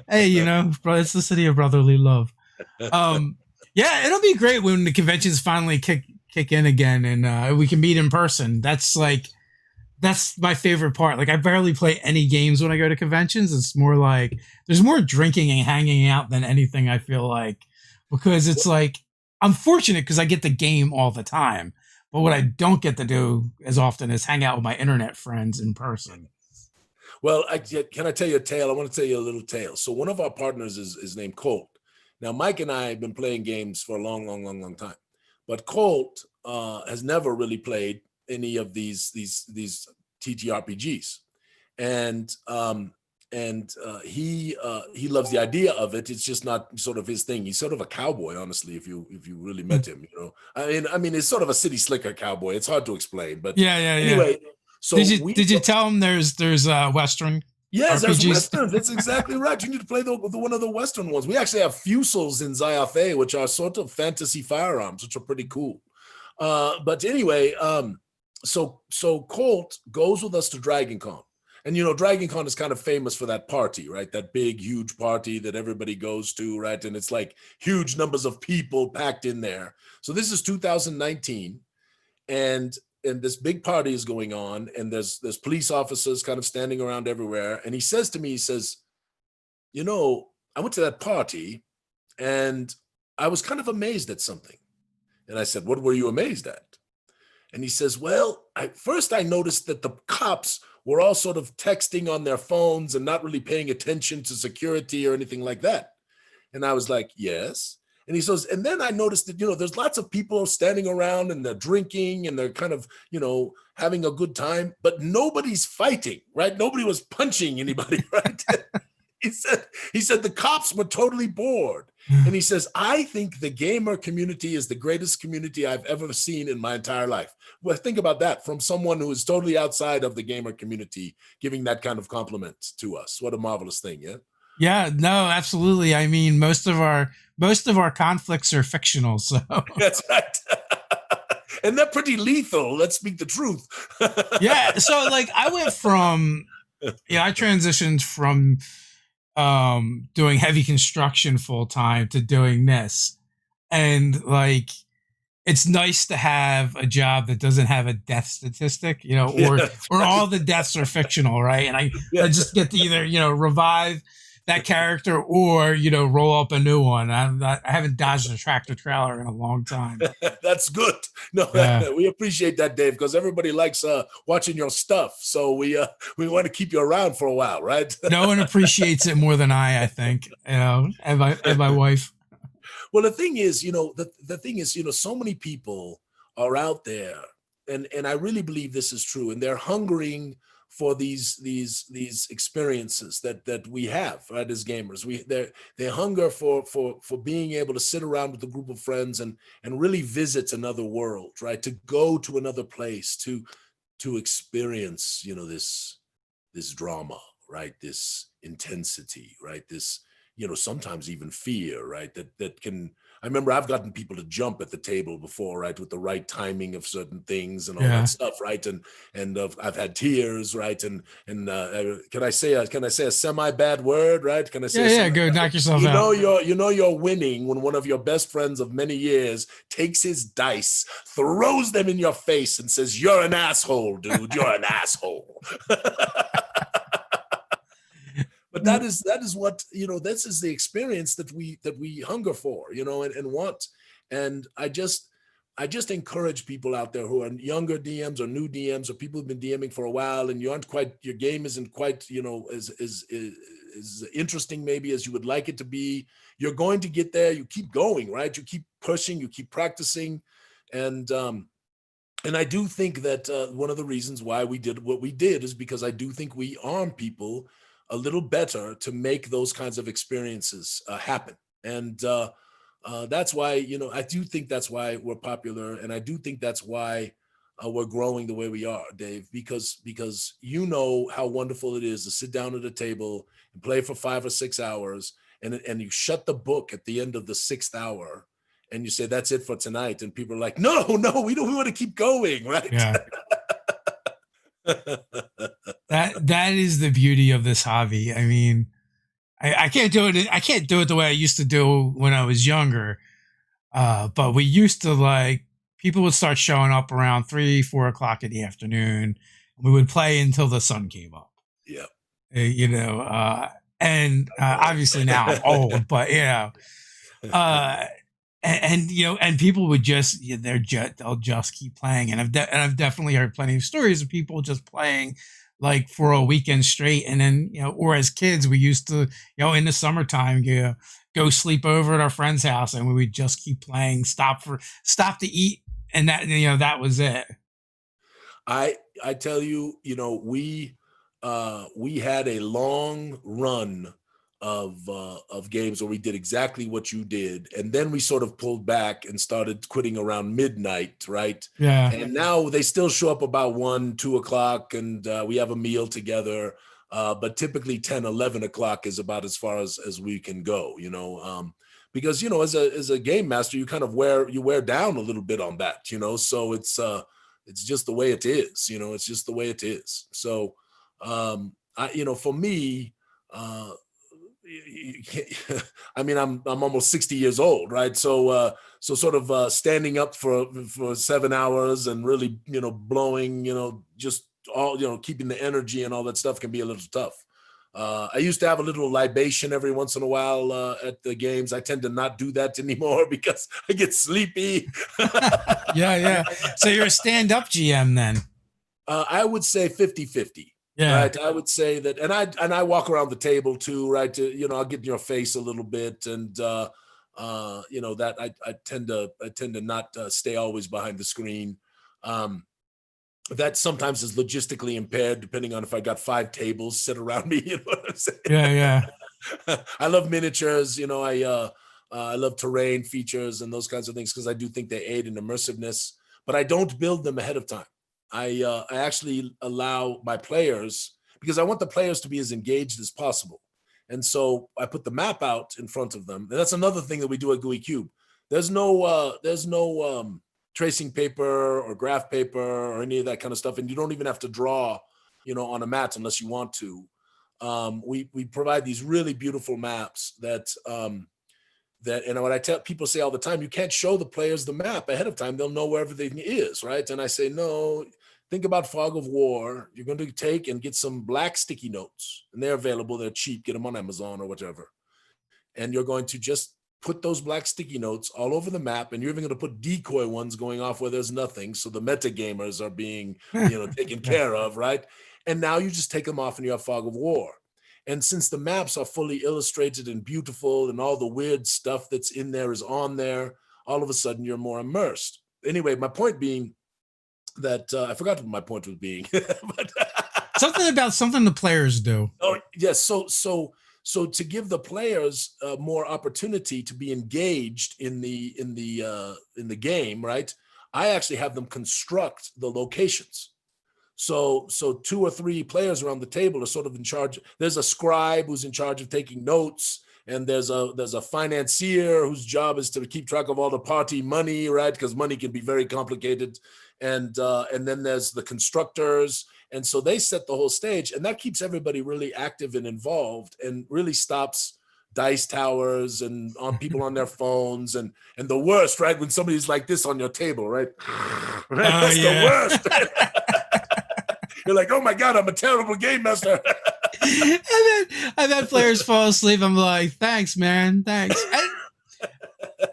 Speaker 1: Hey, it's the city of brotherly love. Yeah, it'll be great when the conventions finally kick in again, and we can meet in person. That's my favorite part. Like, I barely play any games when I go to conventions. It's more like there's more drinking and hanging out than anything, I feel like, because it's like, I'm fortunate because I get the game all the time, but what I don't get to do as often is hang out with my internet friends in person.
Speaker 2: Well, can I tell you a tale? I want to tell you a little tale. So one of our partners is named Colt. Now, Mike and I have been playing games for a long time, but Colt has never really played any of these TTRPGs, and he loves the idea of it. It's just not sort of his thing. He's sort of a cowboy, honestly. If you really met him, I mean, it's sort of a city slicker cowboy. It's hard to explain, but anyway. So
Speaker 1: did you tell him there's Western?
Speaker 2: Yes, there's Western. That's exactly right. You need to play the one of the Western ones. We actually have fusils in Xayathe, which are sort of fantasy firearms, which are pretty cool. But anyway, so Colt goes with us to Dragon Con. And, Dragon Con is kind of famous for that party, right? That big, huge party that everybody goes to, right? And it's like huge numbers of people packed in there. So this is 2019. And this big party is going on. And there's police officers kind of standing around everywhere. And he says to me, I went to that party and I was kind of amazed at something. And I said, what were you amazed at? And he says, well, first I noticed that the cops were all sort of texting on their phones and not really paying attention to security or anything like that. And I was like, yes. And he says, and then I noticed that, there's lots of people standing around and they're drinking and they're kind of, having a good time, but nobody's fighting, right? Nobody was punching anybody, right? he said the cops were totally bored. And he says, I think the gamer community is the greatest community I've ever seen in my entire life. Well, think about that from someone who is totally outside of the gamer community, giving that kind of compliment to us. What a marvelous thing, yeah?
Speaker 1: Yeah, no, absolutely. I mean, most of our conflicts are fictional, so
Speaker 2: That's right. And they're pretty lethal. Let's speak the truth.
Speaker 1: yeah. So like I went from I transitioned from doing heavy construction full time to doing this. And like it's nice to have a job that doesn't have a death statistic, or all the deaths are fictional, right? And I just get to either, revive that character or, roll up a new one. I haven't dodged a tractor trailer in a long time.
Speaker 2: That's good. No, we appreciate that, Dave, because everybody likes watching your stuff. So we want to keep you around for a while, right?
Speaker 1: No one appreciates it more than I think, and my wife.
Speaker 2: Well, the thing is, the thing is, so many people are out there, and I really believe this is true, and they're hungering for these experiences that we have, right, as gamers. They hunger for being able to sit around with a group of friends and really visit another world, right? To go to another place, to experience, this drama, right? This intensity, right? This, sometimes even fear, right? That can, I remember I've gotten people to jump at the table before, right? With the right timing of certain things and all that stuff, right? And I've had tears, right? And can I say a semi bad word, right? Can I say
Speaker 1: go knock yourself out.
Speaker 2: You're winning when one of your best friends of many years takes his dice, throws them in your face and says, you're an asshole, dude. You're an asshole. But that is what, this is the experience that we hunger for, and want. And I just encourage people out there who are younger DMs or new DMs or people who've been DMing for a while and your game isn't quite, as interesting maybe as you would like it to be. You're going to get there. You keep going, right? You keep pushing, you keep practicing. And I do think that one of the reasons why we did what we did is because I do think we arm people a little better to make those kinds of experiences happen. And that's why, I do think that's why we're popular. And I do think that's why we're growing the way we are, Dave, because how wonderful it is to sit down at a table and play for 5 or 6 hours. And you shut the book at the end of the 6th hour and you say, that's it for tonight. And people are like, no, we want to keep going, right?
Speaker 1: Yeah. That is the beauty of this hobby. I mean, I can't do it. I can't do it the way I used to do when I was younger. But we used to people would start showing up around 3-4 o'clock in the afternoon. We would play until the sun came up.
Speaker 2: Yeah.
Speaker 1: And obviously now I'm old, but and people would just they'll just keep playing, and I've definitely heard plenty of stories of people just playing for a weekend straight, and then or as kids we used to in the summertime go sleep over at our friend's house and we would just keep playing, stop to eat, and that was it.
Speaker 2: I tell you, we had a long run of games where we did exactly what you did, and then we sort of pulled back and started quitting around midnight, right?
Speaker 1: Yeah.
Speaker 2: And now they still show up about 1-2 o'clock, and we have a meal together, but typically 10-11 o'clock is about as far as we can go, because as a game master you kind of wear down a little bit on that, so it's just the way it is, it's just the way it is. So for me, I mean, I'm almost 60 years old, right? So sort of standing up for 7 hours and really, blowing, just all, keeping the energy and all that stuff can be a little tough. I used to have a little libation every once in a while at the games. I tend to not do that anymore because I get sleepy.
Speaker 1: Yeah, yeah. So you're a stand-up GM then?
Speaker 2: I would say 50-50.
Speaker 1: Yeah.
Speaker 2: Right. I would say that, and I walk around the table too, right? I'll get in your face a little bit, and that I tend to not stay always behind the screen. That sometimes is logistically impaired, depending on if I got 5 tables sit around me. You know what I'm saying?
Speaker 1: Yeah, yeah.
Speaker 2: I love miniatures. I love terrain features and those kinds of things because I do think they aid in immersiveness. But I don't build them ahead of time. I actually allow my players, because I want the players to be as engaged as possible. And so I put the map out in front of them. And that's another thing that we do at Gooey Cube. There's no tracing paper or graph paper or any of that kind of stuff, and you don't even have to draw, on a mat unless you want to. We provide these really beautiful maps and what I tell people say all the time, you can't show the players the map ahead of time. They'll know where everything is, right? And I say, no, think about Fog of War. You're going to take and get some black sticky notes, and they're available. They're cheap. Get them on Amazon or whatever. And you're going to just put those black sticky notes all over the map, and you're even going to put decoy ones going off where there's nothing. So the meta gamers are being, taken care of, right? And now you just take them off and you have Fog of War. And since the maps are fully illustrated and beautiful and all the weird stuff that's in there is on there, all of a sudden you're more immersed. Anyway, my point being that I forgot what my point was being. But,
Speaker 1: something the players do.
Speaker 2: Oh, yes. So to give the players more opportunity to be engaged in the game, right? I actually have them construct the locations. So 2 or 3 players around the table are sort of in charge. There's a scribe who's in charge of taking notes, and there's a financier whose job is to keep track of all the party money, right? Because money can be very complicated. And then there's the constructors. And so they set the whole stage, and that keeps everybody really active and involved, and really stops dice towers and on people on their phones and the worst, right? When somebody's like this on your table, right? That's the worst. You're like, oh my God, I'm a terrible game master.
Speaker 1: I've had players fall asleep. I'm like, thanks, man. Thanks.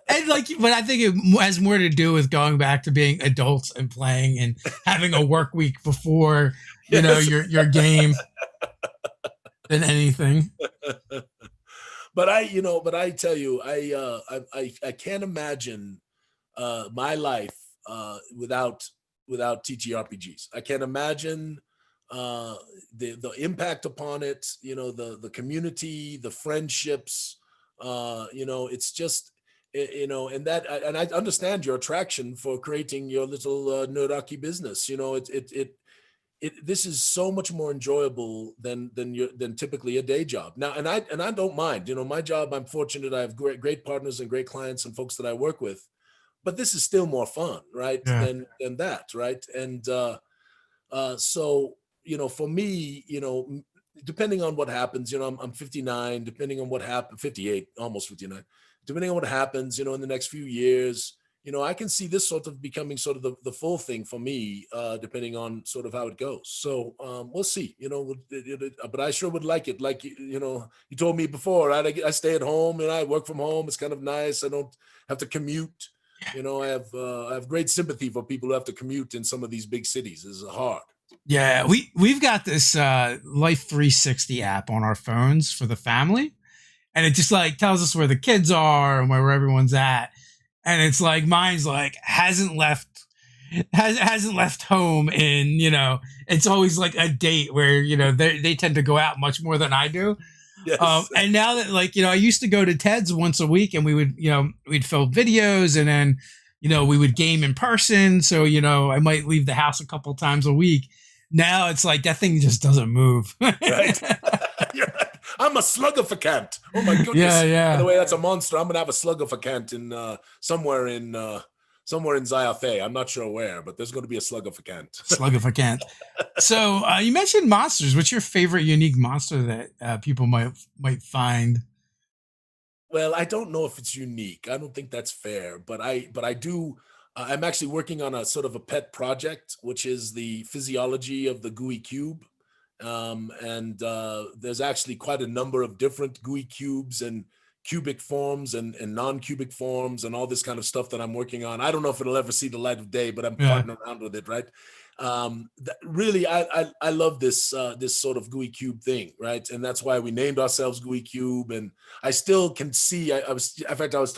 Speaker 1: And but I think it has more to do with going back to being adults and playing and having a work week before, your game than anything.
Speaker 2: But I tell you, I can't imagine my life without TTRPGs. I can't imagine the impact upon it, the community, the friendships, it's just, and I understand your attraction for creating your little Nerdaki business. This is so much more enjoyable than typically a day job now. And I don't mind, my job. I'm fortunate. I have great partners and great clients and folks that I work with, but this is still more fun, right?
Speaker 1: Yeah.
Speaker 2: Than that. Right. And so, for me, depending on what happens, I'm 59, depending on what happens, 58, almost 59, depending on what happens, in the next few years, I can see this sort of becoming sort of the full thing for me, depending on sort of how it goes. So we'll see, but I sure would like it. Like, you told me before, right? I stay at home and I work from home. It's kind of nice. I don't have to commute. I have great sympathy for people who have to commute in some of these big cities. This is hard.
Speaker 1: Yeah, we've got this Life 360 app on our phones for the family, and it just tells us where the kids are and where everyone's at. And it's mine's hasn't left home in, it's always a date where, they tend to go out much more than I do.
Speaker 2: Yes.
Speaker 1: And now that I used to go to Ted's once a week, and we would, we'd film videos, and then, we would game in person. So, I might leave the house a couple times a week. Now it's that thing just doesn't move.
Speaker 2: Right. I'm a sluggificant. Oh my goodness.
Speaker 1: Yeah.
Speaker 2: By the way, that's a monster. I'm gonna have a sluggificant in somewhere in Zyathe. I'm not sure where, but there's going to be a sluggificant.
Speaker 1: Sluggificant. So you mentioned monsters. What's your favorite unique monster that people might find?
Speaker 2: Well, I don't know if it's unique. I don't think that's fair, but I do. I'm actually working on a sort of a pet project, which is the physiology of the Gooey Cube. And there's actually quite a number of different gooey cubes and cubic forms and non-cubic forms and all this kind of stuff that I'm working on. I don't know if it'll ever see the light of day, but I'm
Speaker 1: Yeah.
Speaker 2: farting around with it, right? Really, I love this this sort of gooey cube thing, right? And that's why we named ourselves Gooey Cube. And I still can see. I was, in fact, I was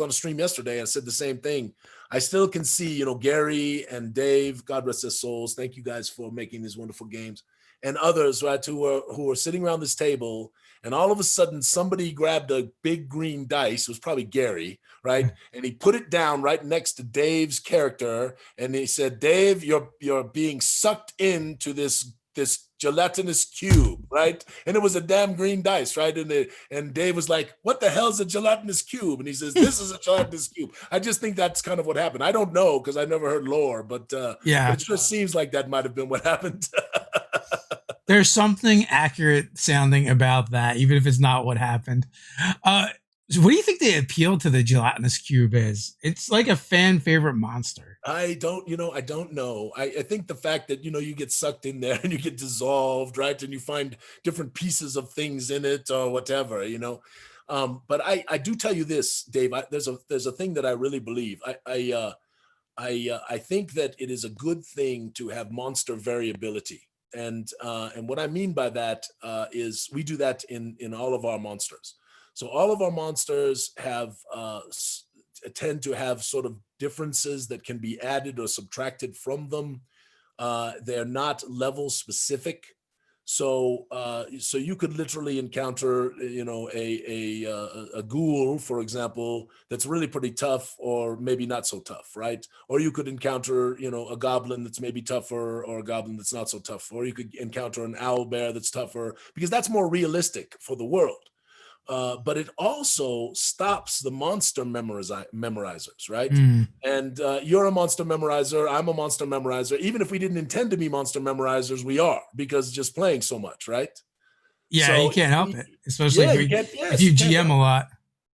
Speaker 2: on a stream yesterday. I said the same thing. I still can see, you know, Gary and Dave, God rest their souls. Thank you guys for making these wonderful games, and others, right, who are sitting around this table, and all of a sudden somebody grabbed a big green dice. It was probably Gary, right? And he put it down right next to Dave's character, and he said, "Dave, you're being sucked into this gelatinous cube," right? And it was a damn green dice, right? And Dave was like, "What the hell's a gelatinous cube?" And he says, "This is a gelatinous cube." I just think that's kind of what happened. I don't know, because I never heard lore, but
Speaker 1: Yeah.
Speaker 2: it just seems like that might have been what happened.
Speaker 1: There's something accurate sounding about that, even if it's not what happened. So what do you think the appeal to the gelatinous cube is? It's like a fan favorite monster.
Speaker 2: I don't know. I think the fact that, you know, you get sucked in there and you get dissolved, right? And you find different pieces of things in it or whatever, you know. But I do tell you this, Dave, there's a thing that I really believe. I think that it is a good thing to have monster variability. And what I mean by that is we do that in all of our monsters. So all of our monsters have tend to have sort of differences that can be added or subtracted from them. They're not level specific. So so you could literally encounter, you know, a ghoul, for example, that's really pretty tough, or maybe not so tough, right? Or you could encounter, you know, a goblin that's maybe tougher, or a goblin that's not so tough. Or you could encounter an owl bear that's tougher, because that's more realistic for the world. But it also stops the monster memorizers, right? And you're a monster memorizer, I'm a monster memorizer. Even if we didn't intend to be monster memorizers, we are, because just playing so much, right?
Speaker 1: Yeah,
Speaker 2: So
Speaker 1: you can't help it, especially if you GM a lot.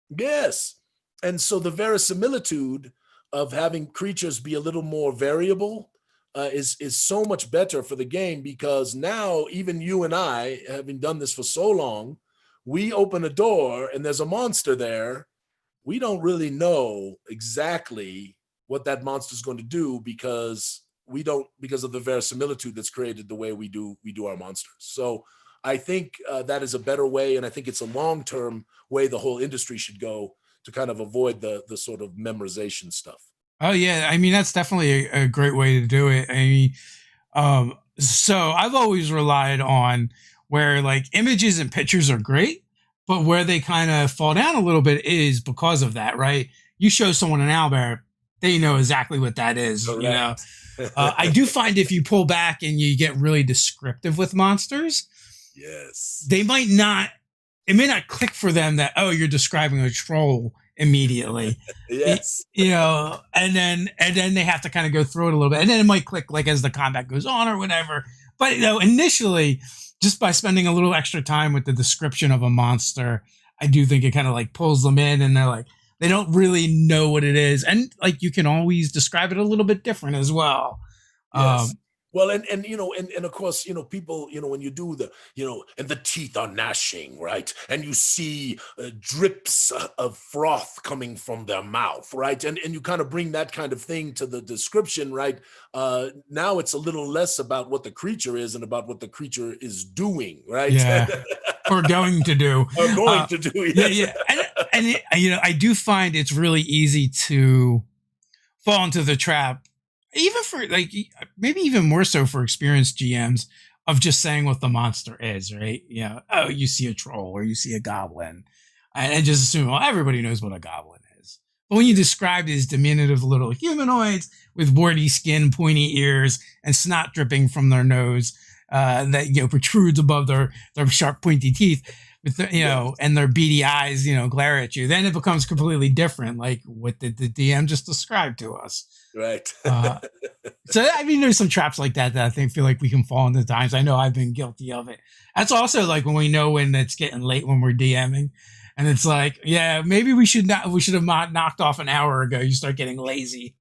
Speaker 2: Yes. And so the verisimilitude of having creatures be a little more variable is so much better for the game, because now even you and I, having done this for so long, we open a door and there's a monster there. We don't really know exactly what that monster is going to do, because of the verisimilitude that's created the way we do our monsters. So I think that is a better way, and I think it's a long-term way the whole industry should go, to kind of avoid the sort of memorization stuff.
Speaker 1: Oh yeah, I mean, that's definitely a great way to do it. I mean, so I've always relied on where like images and pictures are great, but where they kind of fall down a little bit is because of that, right? You show someone an owlbear, they know exactly what that is. Correct. You know, I do find if you pull back and you get really descriptive with monsters, yes, it may not click for them that, oh, you're describing a troll immediately. Yes. You know, and then they have to kind of go through it a little bit, and then it might click like as the combat goes on or whatever. But you know, initially, just by spending a little extra time with the description of a monster, I do think it kind of like pulls them in, and they're like, they don't really know what it is. And like, you can always describe it a little bit different as well.
Speaker 2: Yes. Well, and you know, and of course, you know, people, you know, when you do the, you know, and the teeth are gnashing, right? And you see drips of froth coming from their mouth, right? And you kind of bring that kind of thing to the description, right? Now it's a little less about what the creature is and about what the creature is doing, right?
Speaker 1: Yeah. Or going to do.
Speaker 2: Or going to do, yes.
Speaker 1: Yeah. And you know, I do find it's really easy to fall into the trap, even for like, maybe even more so for experienced GMs, of just saying what the monster is, right? You know, oh, you see a troll or you see a goblin, and just assume, well, everybody knows what a goblin is. But when you describe these diminutive little humanoids with warty skin, pointy ears, and snot dripping from their nose that, you know, protrudes above their sharp, pointy teeth, with the, you know, and their beady eyes, you know, glare at you, then it becomes completely different. Like, what did the DM just describe to us?
Speaker 2: Right.
Speaker 1: So, I mean, there's some traps like that I think feel like we can fall into times. I know I've been guilty of it. That's also like when we know when it's getting late when we're DMing, and it's like, yeah, maybe we should have knocked off an hour ago. You start getting lazy.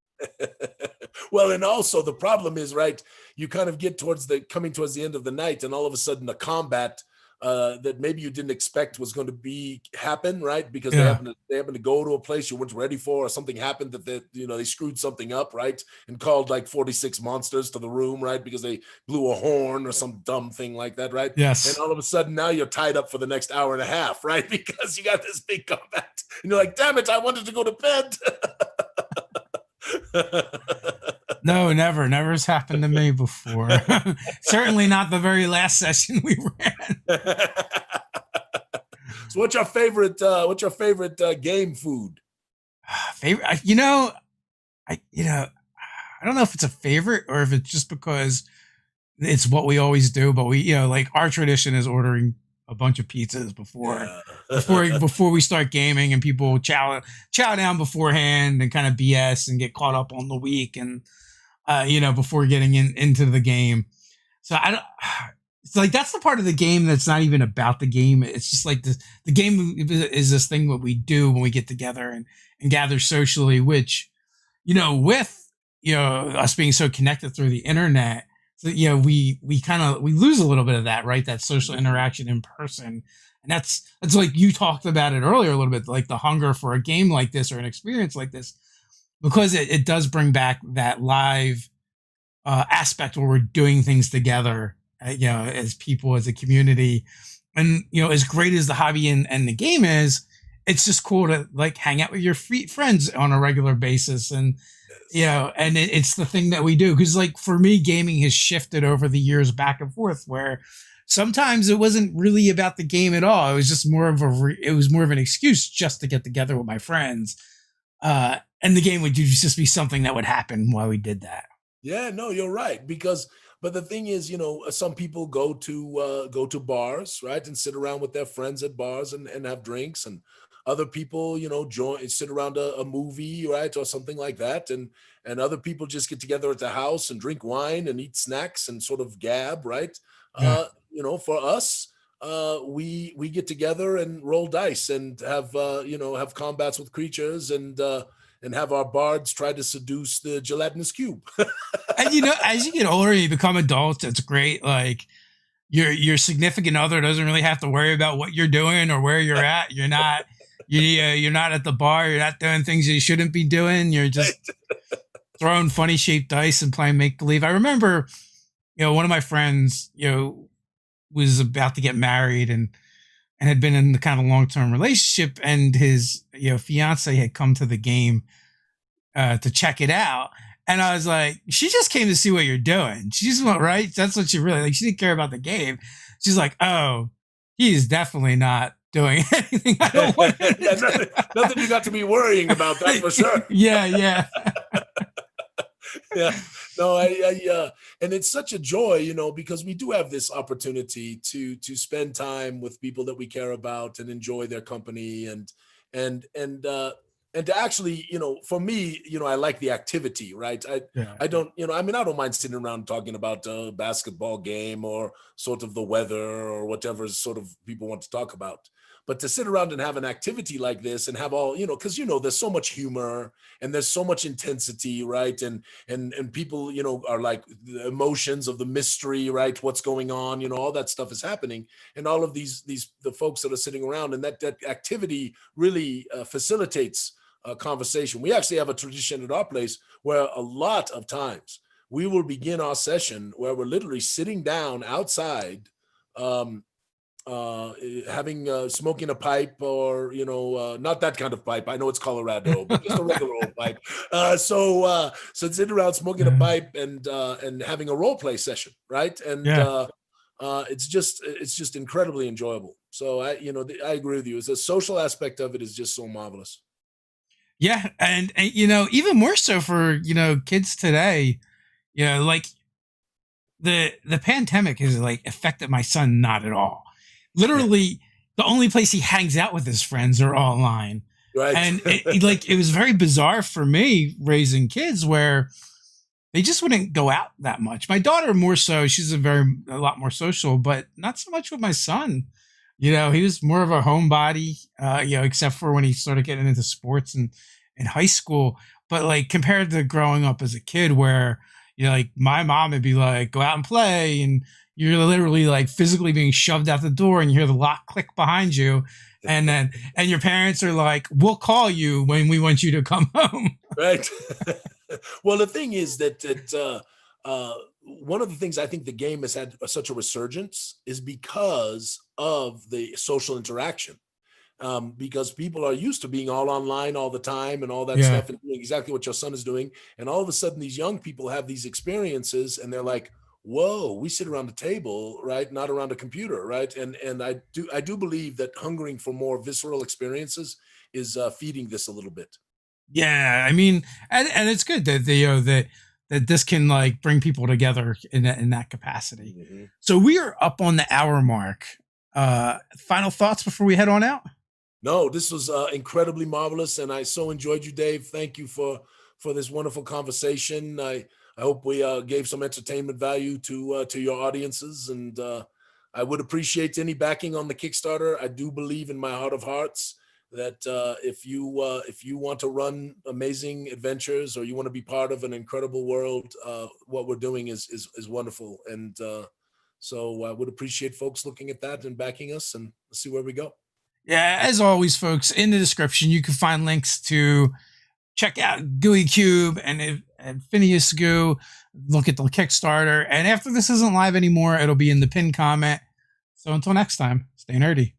Speaker 2: Well, and also the problem is, right, you kind of get coming towards the end of the night, and all of a sudden the combat that maybe you didn't expect was going to happen, right? Because
Speaker 1: Yeah.
Speaker 2: they happen to go to a place you weren't ready for, or something happened that they screwed something up, right? And called like 46 monsters to the room, right? Because they blew a horn or some dumb thing like that, right? And
Speaker 1: Yes.
Speaker 2: all of a sudden now you're tied up for the next hour and a half, right? Because you got this big combat, and you're like, damn it, I wanted to go to bed.
Speaker 1: No, never. Never has happened to me before. Certainly not the very last session we ran.
Speaker 2: So what's your favorite game food?
Speaker 1: Favorite, I don't know if it's a favorite or if it's just because it's what we always do, but like our tradition is ordering a bunch of pizzas before we start gaming, and people chow down beforehand and kind of BS and get caught up on the week, and before getting into the game. So I don't. It's like that's the part of the game that's not even about the game. It's just like the game is this thing that we do when we get together and gather socially, which, with us being so connected through the internet, so we lose a little bit of that, right? That social interaction in person. And that's like you talked about it earlier a little bit, like the hunger for a game like this or an experience like this, because it does bring back that live aspect where we're doing things together, as people, as a community. And, as great as the hobby and the game is, it's just cool to like hang out with your friends on a regular basis. And, and it's the thing that we do. Cause like for me, gaming has shifted over the years back and forth, where sometimes it wasn't really about the game at all. It was just more of an excuse just to get together with my friends. And the game would just be something that would happen while we did that.
Speaker 2: Yeah, no, you're right. But the thing is, some people go to bars, right, and sit around with their friends at bars and have drinks, and other people, sit around a movie, right, or something like that, and other people just get together at the house and drink wine and eat snacks and sort of gab, right?
Speaker 1: Yeah.
Speaker 2: For us, we get together and roll dice and have combats with creatures and have our bards try to seduce the gelatinous cube.
Speaker 1: And as you get older, you become adults. It's great. Like your significant other doesn't really have to worry about what you're doing or where you're at. You're not at the bar. You're not doing things you shouldn't be doing. You're just throwing funny shaped dice and playing make believe. I remember, one of my friends, was about to get married and had been in the kind of long-term relationship, and his fiance had come to the game to check it out. And I was like, she just came to see what you're doing. She's right. That's what she really like. She didn't care about the game. She's like, oh, he's definitely not doing anything I don't want him to do.
Speaker 2: Nothing you got to be worrying about, that for sure.
Speaker 1: Yeah.
Speaker 2: Yeah. No, and it's such a joy, because we do have this opportunity to spend time with people that we care about and enjoy their company and to actually, for me, I like the activity, right? I don't, I don't mind sitting around talking about a basketball game or sort of the weather or whatever sort of people want to talk about. But to sit around and have an activity like this and have all, because there's so much humor and there's so much intensity, right? And people, are like the emotions of the mystery, right? What's going on, all that stuff is happening, and all of the folks that are sitting around, and that activity really facilitates conversation. We actually have a tradition at our place where a lot of times we will begin our session where we're literally sitting down outside, having smoking a pipe, or not that kind of pipe. I know it's Colorado, but just a regular old pipe. So sitting around smoking a pipe and having a role play session, right? And it's just incredibly enjoyable. So I agree with you. It's the social aspect of it is just so marvelous.
Speaker 1: Yeah, and even more so for kids today, like the pandemic has like affected my son not at all. Literally, the only place he hangs out with his friends are online,
Speaker 2: right?
Speaker 1: And it was very bizarre for me raising kids where they just wouldn't go out that much. My daughter more so; she's a lot more social, but not so much with my son. He was more of a homebody, except for when he started getting into sports and in high school. but like compared to growing up as a kid where you know, like my mom would be like, go out and play, and you're literally like physically being shoved out the door and you hear the lock click behind you, and your parents are like, we'll call you when we want you to come home.
Speaker 2: Right. Well, the thing is that one of the things I think the game has had such a resurgence is because of the social interaction. Because people are used to being all online all the time and all that
Speaker 1: Yeah.
Speaker 2: stuff and doing exactly what your son is doing. And all of a sudden, these young people have these experiences and they're like, whoa, we sit around the table, right? Not around a computer, right? And I do believe that hungering for more visceral experiences is feeding this a little bit.
Speaker 1: Yeah, I mean, and it's good that they, that this can like bring people together in that capacity.
Speaker 2: Mm-hmm.
Speaker 1: So we are up on the hour mark. Final thoughts before we head on out?
Speaker 2: No, this was incredibly marvelous, and I so enjoyed you, Dave. Thank you for this wonderful conversation. I hope we gave some entertainment value to your audiences, and I would appreciate any backing on the Kickstarter. I do believe in my heart of hearts that if you want to run amazing adventures or you want to be part of an incredible world, what we're doing is wonderful, and so I would appreciate folks looking at that and backing us, and let's see where we go.
Speaker 1: Yeah, as always, folks, in the description you can find links to check out Gooey Cube and Alphinius Goo. Look at the Kickstarter, and after this isn't live anymore, it'll be in the pinned comment. So until next time, stay nerdy.